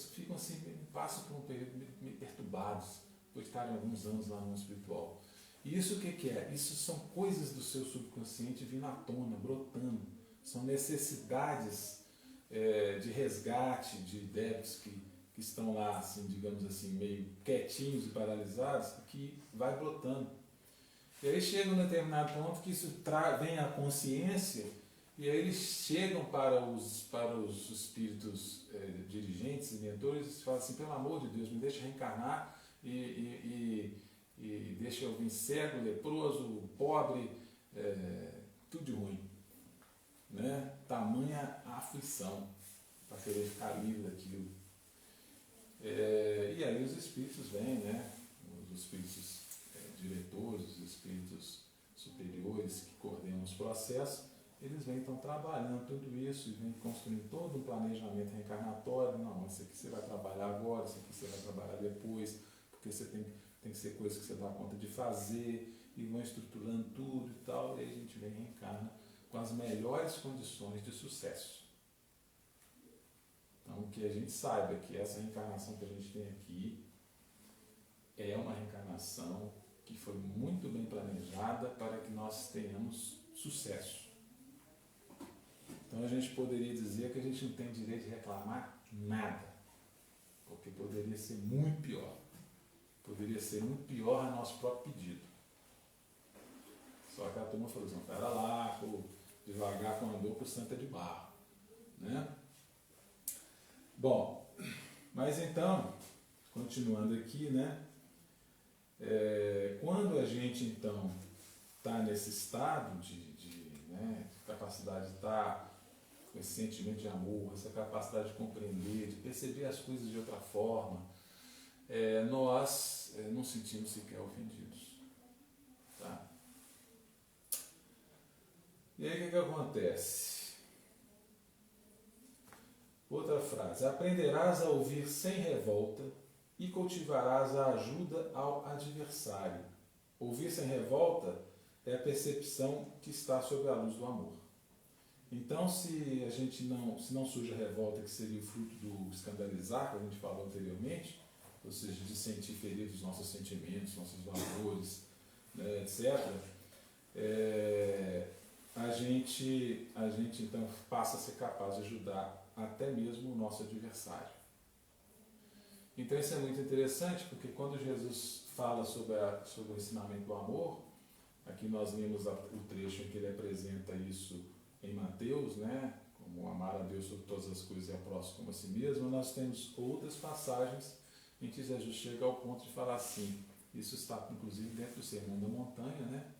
ficam assim, passam por um período meio perturbados, por estarem alguns anos lá no mundo espiritual. E isso o que é? Isso são coisas do seu subconsciente vindo à tona, brotando. São necessidades de resgate de débitos que estão lá, assim, digamos assim, meio quietinhos e paralisados, que vai brotando. E aí chega um determinado ponto que isso vem à consciência, e aí eles chegam para os espíritos dirigentes e mentores e falam assim, pelo amor de Deus, me deixa reencarnar e deixa eu vir cego, leproso, pobre, tudo de ruim. Tamanha aflição para querer ficar livre daquilo. E aí os espíritos vêm, os espíritos diretores, os espíritos superiores que coordenam os processos, eles vêm então trabalhando tudo isso e vêm construindo todo um planejamento reencarnatório. Não, isso aqui você vai trabalhar agora, isso aqui você vai trabalhar depois, porque você tem que ser coisas que você dá conta de fazer, e vão estruturando tudo e tal, e aí a gente vem e reencarna com as melhores condições de sucesso. Então, que a gente saiba que essa reencarnação que a gente tem aqui é uma reencarnação que foi muito bem planejada para que nós tenhamos sucesso. Então, a gente poderia dizer que a gente não tem direito de reclamar nada, porque poderia ser muito pior. Poderia ser muito pior a nosso próprio pedido. Só que a turma falou assim, pera lá, devagar com andou por santa de barro. Bom, mas então, continuando aqui, quando a gente então está nesse estado de capacidade de estar com esse sentimento de amor, essa capacidade de compreender, de perceber as coisas de outra forma, nós não sentimos sequer ofendidos. Tá? E aí o que acontece? Outra frase: aprenderás a ouvir sem revolta e cultivarás a ajuda ao adversário. Ouvir sem revolta é a percepção que está sob a luz do amor. Então, se a gente não surge a revolta, que seria o fruto do escandalizar, que a gente falou anteriormente, ou seja, de sentir feridos os nossos sentimentos, nossos valores, né, etc., a gente então passa a ser capaz de ajudar até mesmo o nosso adversário. Então isso é muito interessante, porque quando Jesus fala sobre o ensinamento do amor, aqui nós lemos o trecho em que ele apresenta isso em Mateus, né? Como amar a Deus sobre todas as coisas e a próximo como a si mesmo. Nós temos outras passagens em que Jesus chega ao ponto de falar assim, isso está inclusive dentro do Sermão da Montanha, né?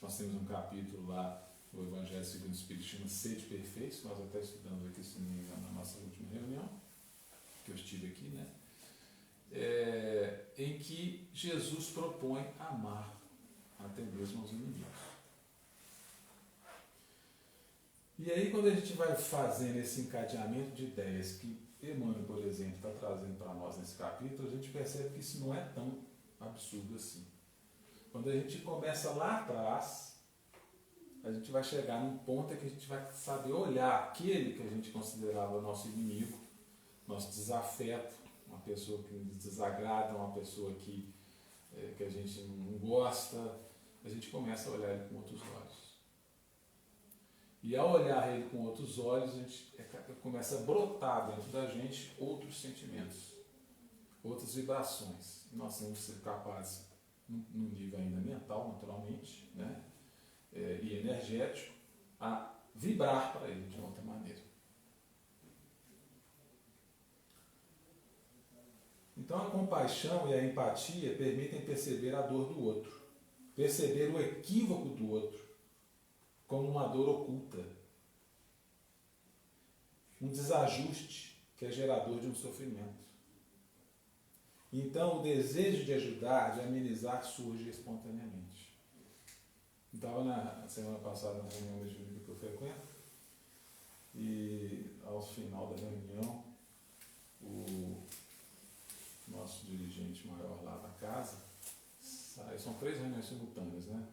Nós temos um capítulo lá no Evangelho segundo o Espírito, chama Sede Perfeitos, nós até estudamos aqui, se não me engano, na nossa última reunião, que eu estive aqui, né? Em que Jesus propõe amar até mesmo aos inimigos. E aí, quando a gente vai fazendo esse encadeamento de ideias que Emmanuel, por exemplo, está trazendo para nós nesse capítulo, a gente percebe que isso não é tão absurdo assim. Quando a gente começa lá atrás, a gente vai chegar num ponto em que a gente vai saber olhar aquele que a gente considerava nosso inimigo, nosso desafeto, uma pessoa que nos desagrada, uma pessoa que a gente não gosta, a gente começa a olhar ele com outros olhos. E ao olhar ele com outros olhos, a gente começa a brotar dentro da gente outros sentimentos, outras vibrações. Nós temos que ser capazes, num nível ainda mental, naturalmente, né, e energético, a vibrar para ele de uma outra maneira. Então a compaixão e a empatia permitem perceber a dor do outro, perceber o equívoco do outro como uma dor oculta, um desajuste que é gerador de um sofrimento. Então o desejo de ajudar, de amenizar, surge espontaneamente. Estava na semana passada na reunião mediúnica que eu frequento, e ao final da reunião, o nosso dirigente maior lá da casa sai, são 3 reuniões simultâneas, né?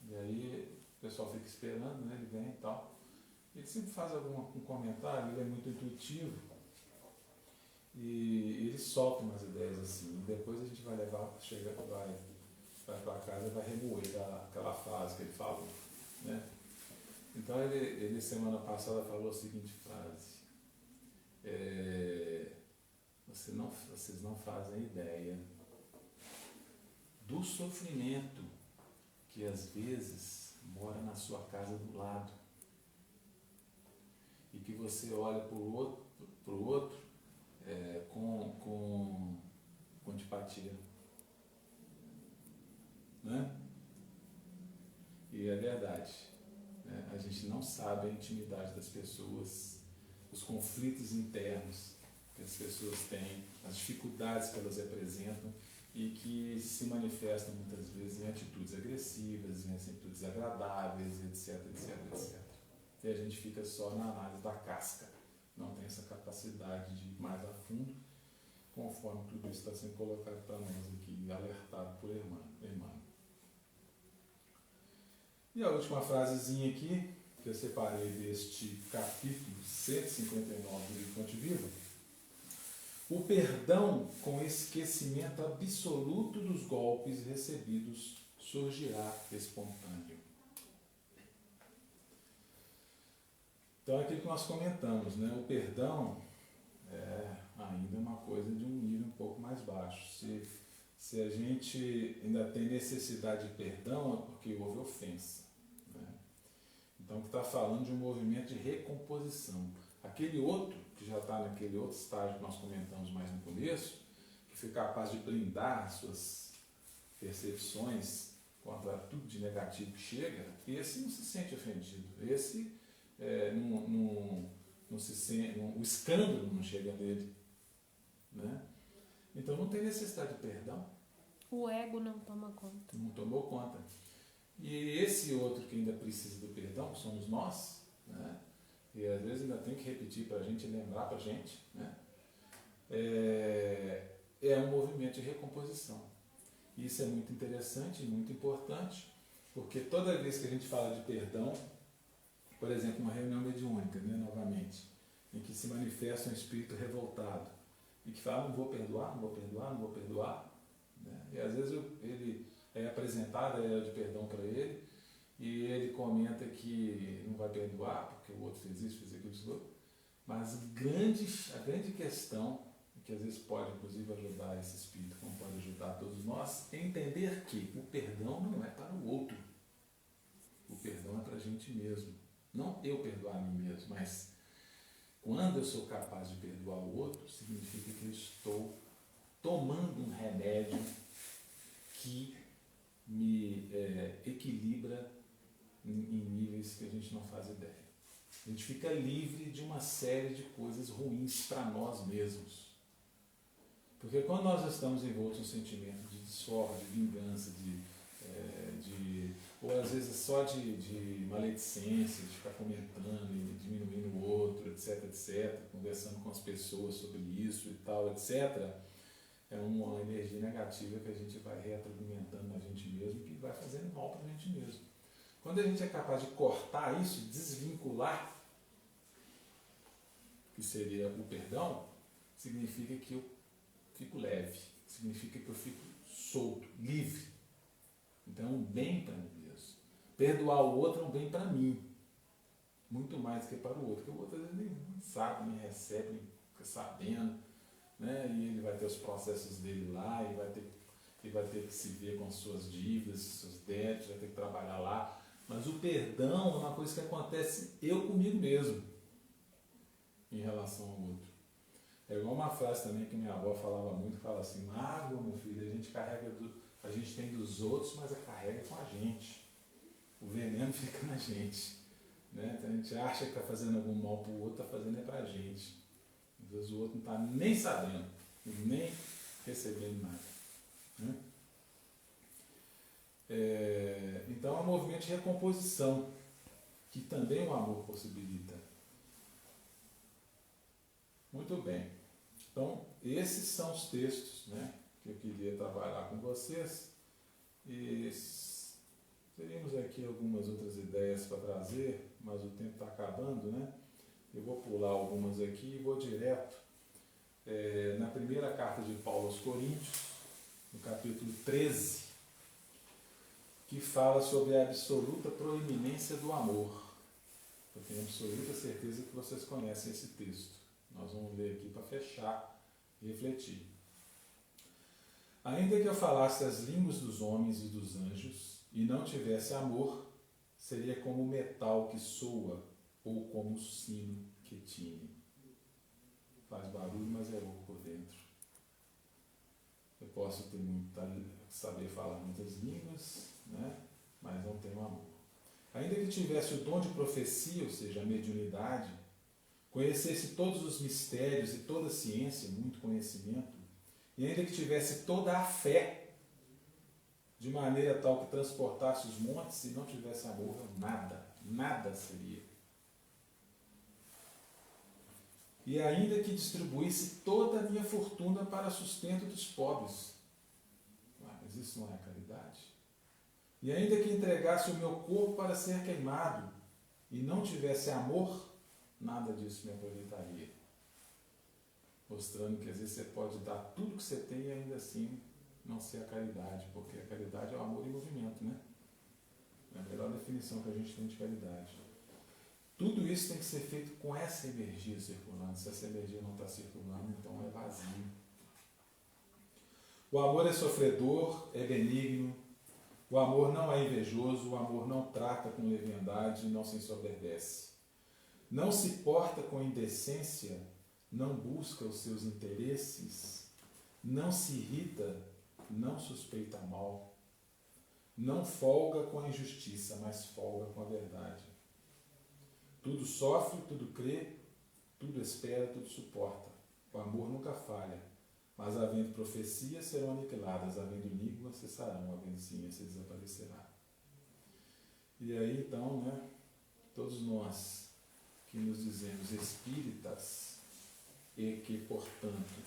E aí o pessoal fica esperando, né? Ele vem e tal. Ele sempre faz um comentário, ele é muito intuitivo e ele solta umas ideias assim. E depois a gente vai levar, vai para casa e vai remoer aquela frase que ele falou, né? Então ele semana passada falou a seguinte frase: vocês não fazem ideia do sofrimento que às vezes mora na sua casa do lado e que você olha para o outro com antipatia, né? E é verdade, né? A gente não sabe a intimidade das pessoas, os conflitos internos que as pessoas têm, as dificuldades que elas apresentam e que se manifestam muitas vezes em atitudes agressivas, em atitudes desagradáveis, etc, etc, etc. E a gente fica só na análise da casca, não tem essa capacidade de ir mais a fundo, conforme tudo isso está sendo colocado para nós aqui, alertado por Emmanuel. E a última frasezinha aqui, que eu separei deste capítulo 159 do Fonte Viva: o perdão com esquecimento absoluto dos golpes recebidos surgirá espontâneo. Então é aquilo que nós comentamos, né? O perdão é ainda uma coisa de um nível um pouco mais baixo. Se a gente ainda tem necessidade de perdão, é porque houve ofensa, né? Então o que está falando de um movimento de recomposição. Aquele outro, que já está naquele outro estágio que nós comentamos mais no começo, que foi capaz de blindar suas percepções contra tudo de negativo que chega, esse não se sente ofendido. Esse não se sente, o escândalo não chega nele. Né? Então não tem necessidade de perdão. O ego não toma conta. Não tomou conta. E esse outro que ainda precisa do perdão, que somos nós, né? E às vezes ainda tem que repetir para a gente, lembrar para a gente, né? É um movimento de recomposição. Isso é muito interessante e muito importante, porque toda vez que a gente fala de perdão, por exemplo, uma reunião mediúnica, né, novamente, em que se manifesta um espírito revoltado e que fala, não vou perdoar, não vou perdoar, não vou perdoar, né? E às vezes ele é apresentada a ideia de perdão para ele e ele comenta que não vai perdoar porque o outro fez isso, fez aquilo, fez aquilo. Mas a grande questão, que às vezes pode inclusive ajudar esse espírito, como pode ajudar todos nós, é entender que o perdão não é para o outro. O perdão é para a gente mesmo. Não eu perdoar a mim mesmo, mas quando eu sou capaz de perdoar o outro, significa que eu estou tomando um remédio que me equilibra em níveis que a gente não faz ideia. A gente fica livre de uma série de coisas ruins para nós mesmos. Porque quando nós estamos envoltos em um sentimento de desforra, de vingança, ou às vezes só de maledicência, de ficar comentando e diminuindo o outro, etc, etc, conversando com as pessoas sobre isso e tal, etc, é uma energia negativa que a gente vai retroalimentando na gente mesmo, que vai fazendo mal para a gente mesmo. Quando a gente é capaz de cortar isso, desvincular, que seria o perdão, significa que eu fico leve, significa que eu fico solto, livre. Então é um bem para mim mesmo. Perdoar o outro é um bem para mim, muito mais do que para o outro, porque o outro às vezes nem sabe, nem recebe, nem fica sabendo, né? E ele vai ter os processos dele lá, e vai ter que se ver com as suas dívidas, seus débitos, vai ter que trabalhar lá. Mas o perdão é uma coisa que acontece eu comigo mesmo, em relação ao outro. É igual uma frase também que minha avó falava muito, fala assim, mágoa, meu filho, a gente tem dos outros, mas a carrega com a gente. O veneno fica na gente. Né? Então a gente acha que está fazendo algum mal para o outro, está fazendo é para a gente. Às vezes o outro não está nem sabendo, nem recebendo nada. Né? Então é um movimento de recomposição, que também o amor possibilita. Muito bem. Então, esses são os textos, né, que eu queria trabalhar com vocês. E teríamos aqui algumas outras ideias para trazer, mas o tempo está acabando, né? Eu vou pular algumas aqui e vou direto na primeira carta de Paulo aos Coríntios, no capítulo 13, que fala sobre a absoluta proeminência do amor. Eu tenho absoluta certeza que vocês conhecem esse texto. Nós vamos ler aqui para fechar e refletir. Ainda que eu falasse as línguas dos homens e dos anjos e não tivesse amor, seria como o metal que soa ou como o sino que tine. Faz barulho, mas é oco por dentro. Eu posso saber falar muitas línguas, né? Mas não tenho amor. Ainda que tivesse o dom de profecia, ou seja, a mediunidade, conhecesse todos os mistérios e toda a ciência, muito conhecimento, e ainda que tivesse toda a fé, de maneira tal que transportasse os montes, e não tivesse amor, nada seria. E ainda que distribuísse toda a minha fortuna para sustento dos pobres. Mas isso não é caridade? E ainda que entregasse o meu corpo para ser queimado, e não tivesse amor, nada disso me aproveitaria. Mostrando que às vezes você pode dar tudo que você tem e ainda assim não ser a caridade, porque a caridade é o amor em movimento, né? É a melhor definição que a gente tem de caridade. Tudo isso tem que ser feito com essa energia circulando. Se essa energia não está circulando, então é vazio. O amor é sofredor, é benigno. O amor não é invejoso, o amor não trata com leviandade e não se ensoberbece. Não se porta com indecência, não busca os seus interesses, não se irrita, não suspeita mal, não folga com a injustiça, mas folga com a verdade. Tudo sofre, tudo crê, tudo espera, tudo suporta. O amor nunca falha, mas havendo profecias serão aniquiladas, havendo línguas cessarão, havendo ciência desaparecerá. E aí então, né, todos nós que nos dizemos espíritas e que, portanto,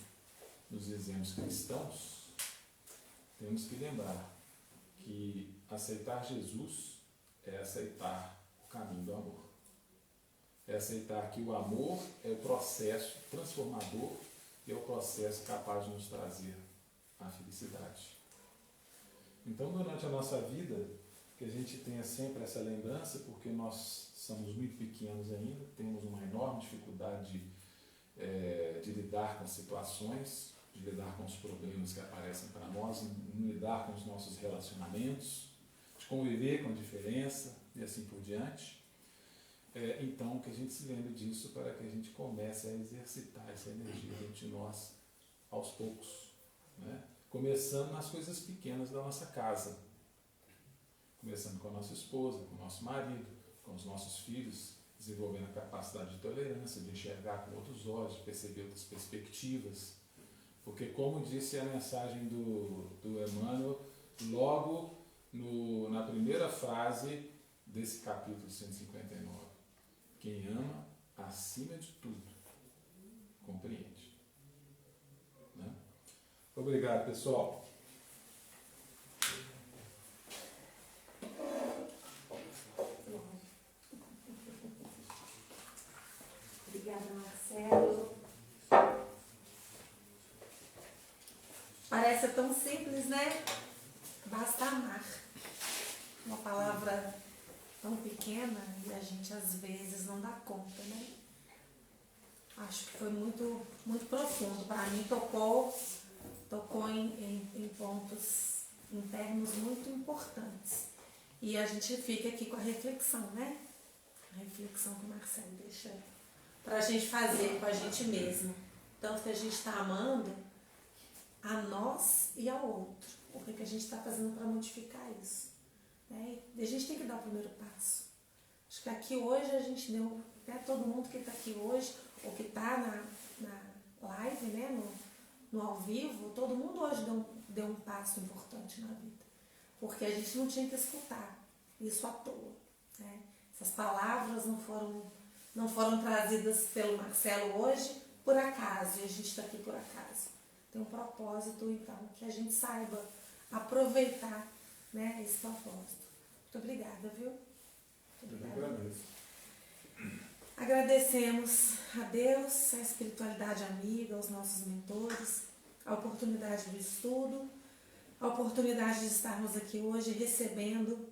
nos dizemos cristãos, temos que lembrar que aceitar Jesus é aceitar o caminho do amor. É aceitar que o amor é o processo transformador e é o processo capaz de nos trazer a felicidade. Então, durante a nossa vida, que a gente tenha sempre essa lembrança, porque nós somos muito pequenos ainda, temos uma enorme dificuldade de lidar com as situações, de lidar com os problemas que aparecem para nós, de lidar com os nossos relacionamentos, de conviver com a diferença e assim por diante. Então, que a gente se lembre disso para que a gente comece a exercitar essa energia dentro de nós aos poucos, né? Começando nas coisas pequenas da nossa casa, começando com a nossa esposa, com o nosso marido, com os nossos filhos, desenvolvendo a capacidade de tolerância, de enxergar com outros olhos, de perceber outras perspectivas, porque, como disse a mensagem do Emmanuel, logo na primeira frase desse capítulo 159, quem ama, acima de tudo, compreende. Né? Obrigado, pessoal. Obrigada, Marcelo. Parece tão simples, né? Basta amar. Uma palavra tão pequena e a gente às vezes não dá conta, né? Acho que foi muito, muito profundo. Para mim tocou em pontos internos muito importantes. E a gente fica aqui com a reflexão, né? A reflexão que o Marcelo deixa para a gente fazer com a gente mesmo. Tanto que a gente está amando a nós e ao outro. O que a gente está fazendo para modificar isso? Né? E a gente tem que dar o primeiro passo. Acho que aqui hoje a gente deu, né, todo mundo que está aqui hoje, ou que está na live, né, no ao vivo, todo mundo hoje deu um passo importante na vida. Porque a gente não tinha que escutar isso à toa. Né? Essas palavras não foram trazidas pelo Marcelo hoje por acaso, e a gente está aqui por acaso. Tem um propósito, então, que a gente saiba aproveitar, né, esse propósito. Muito obrigada, viu? Muito obrigada. Agradecemos a Deus, a espiritualidade amiga, aos nossos mentores, a oportunidade do estudo, a oportunidade de estarmos aqui hoje recebendo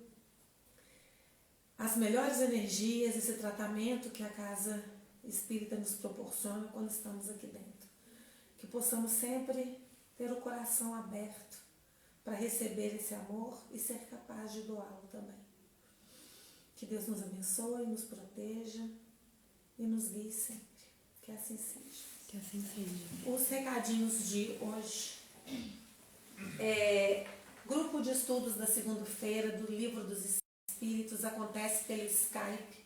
as melhores energias, esse tratamento que a Casa Espírita nos proporciona quando estamos aqui dentro. Que possamos sempre ter o coração aberto para receber esse amor e ser capaz de doá-lo também. Que Deus nos abençoe, nos proteja e nos guie sempre. Que assim seja. Que assim seja. Os recadinhos de hoje. Grupo de estudos da segunda-feira do Livro dos Espíritos acontece pelo Skype.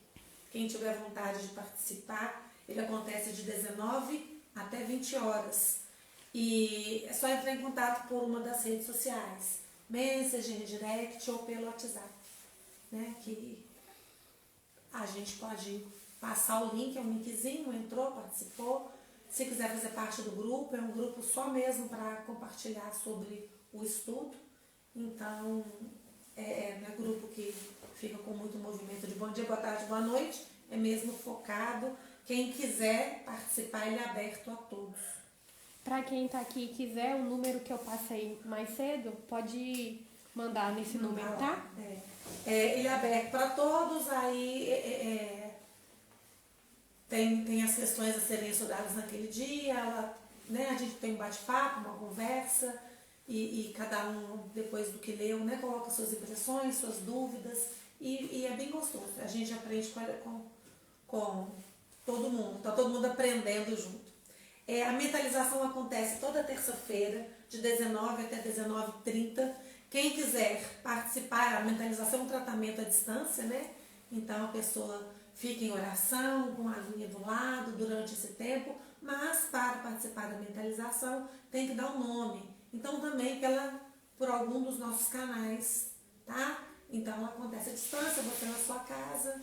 Quem tiver vontade de participar, ele acontece de 19 até 20 horas. E é só entrar em contato por uma das redes sociais, Messenger, Direct ou pelo WhatsApp, né? Que a gente pode passar o link, é um linkzinho, entrou, participou. Se quiser fazer parte do grupo, é um grupo só mesmo para compartilhar sobre o estudo. Então, não é grupo que fica com muito movimento de bom dia, boa tarde, boa noite. É mesmo focado. Quem quiser participar, ele é aberto a todos. Para quem está aqui e quiser, o número que eu passei mais cedo, pode mandar nesse número, tá? Ele é aberto para todos, aí tem as questões a serem estudadas naquele dia, né, a gente tem um bate-papo, uma conversa, e cada um, depois do que leu, né, coloca suas impressões, suas dúvidas, e é bem gostoso. A gente aprende com todo mundo, está todo mundo aprendendo junto. A mentalização acontece toda terça-feira, de 19 até 19h30. Quem quiser participar, a mentalização é um tratamento à distância, né? Então a pessoa fica em oração, com a linha do lado durante esse tempo, mas para participar da mentalização tem que dar um nome. Então também por algum dos nossos canais, tá? Então ela acontece à distância, você na sua casa.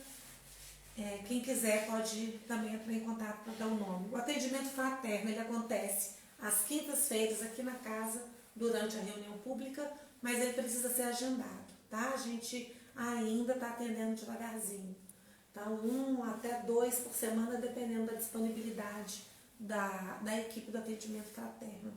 Quem quiser pode também entrar em contato para dar um nome. O atendimento fraterno, ele acontece às quintas-feiras aqui na casa, durante a reunião pública, mas ele precisa ser agendado, tá? A gente ainda está atendendo devagarzinho. Então, 1 até 2 por semana, dependendo da disponibilidade da equipe do atendimento fraterno.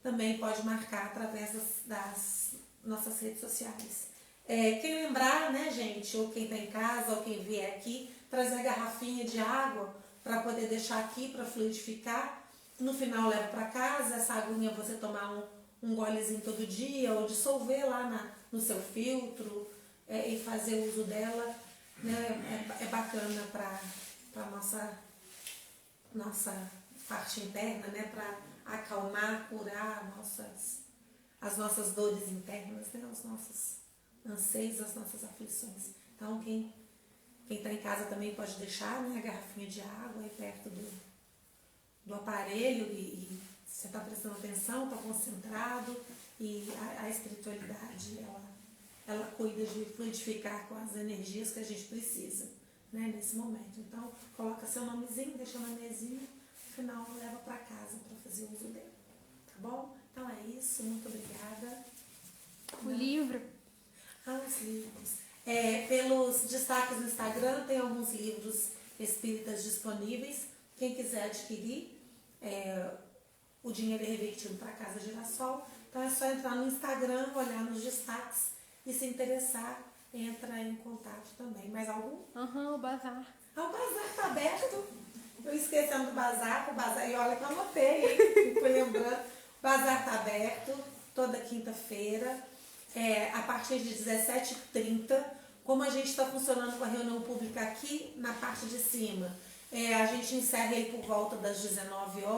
Também pode marcar através das nossas redes sociais. Quem lembrar, né, gente, ou quem está em casa, ou quem vier aqui, trazer a garrafinha de água para poder deixar aqui para fluidificar. No final leva para casa, essa aguinha você tomar um golezinho todo dia, ou dissolver lá no seu filtro e fazer uso dela, né? É bacana para a nossa parte interna, né? Para acalmar, curar as nossas dores internas, né? Os nossos anseios, as nossas aflições. Então, quem está em casa também pode deixar, né, a garrafinha de água aí perto do aparelho e você está prestando atenção, está concentrado e a espiritualidade, ela cuida de fluidificar com as energias que a gente precisa, né, nesse momento. Então, coloca seu nomezinho, deixa na mesinha, no final leva para casa para fazer uso dele, tá bom? Então é isso, muito obrigada. O livro. Os livros. Pelos destaques no Instagram, tem alguns livros espíritas disponíveis. Quem quiser adquirir, o dinheiro é revertido para a Casa Girassol. Então é só entrar no Instagram, olhar nos destaques e se interessar, entra em contato também. Mais algum? O bazar. O bazar está aberto. Eu esquecendo do bazar, e olha que eu anotei, hein? Fico lembrando. O bazar está aberto toda quinta-feira. A partir de 17h30, como a gente está funcionando com a reunião pública aqui na parte de cima, a gente encerra ele por volta das 19 horas.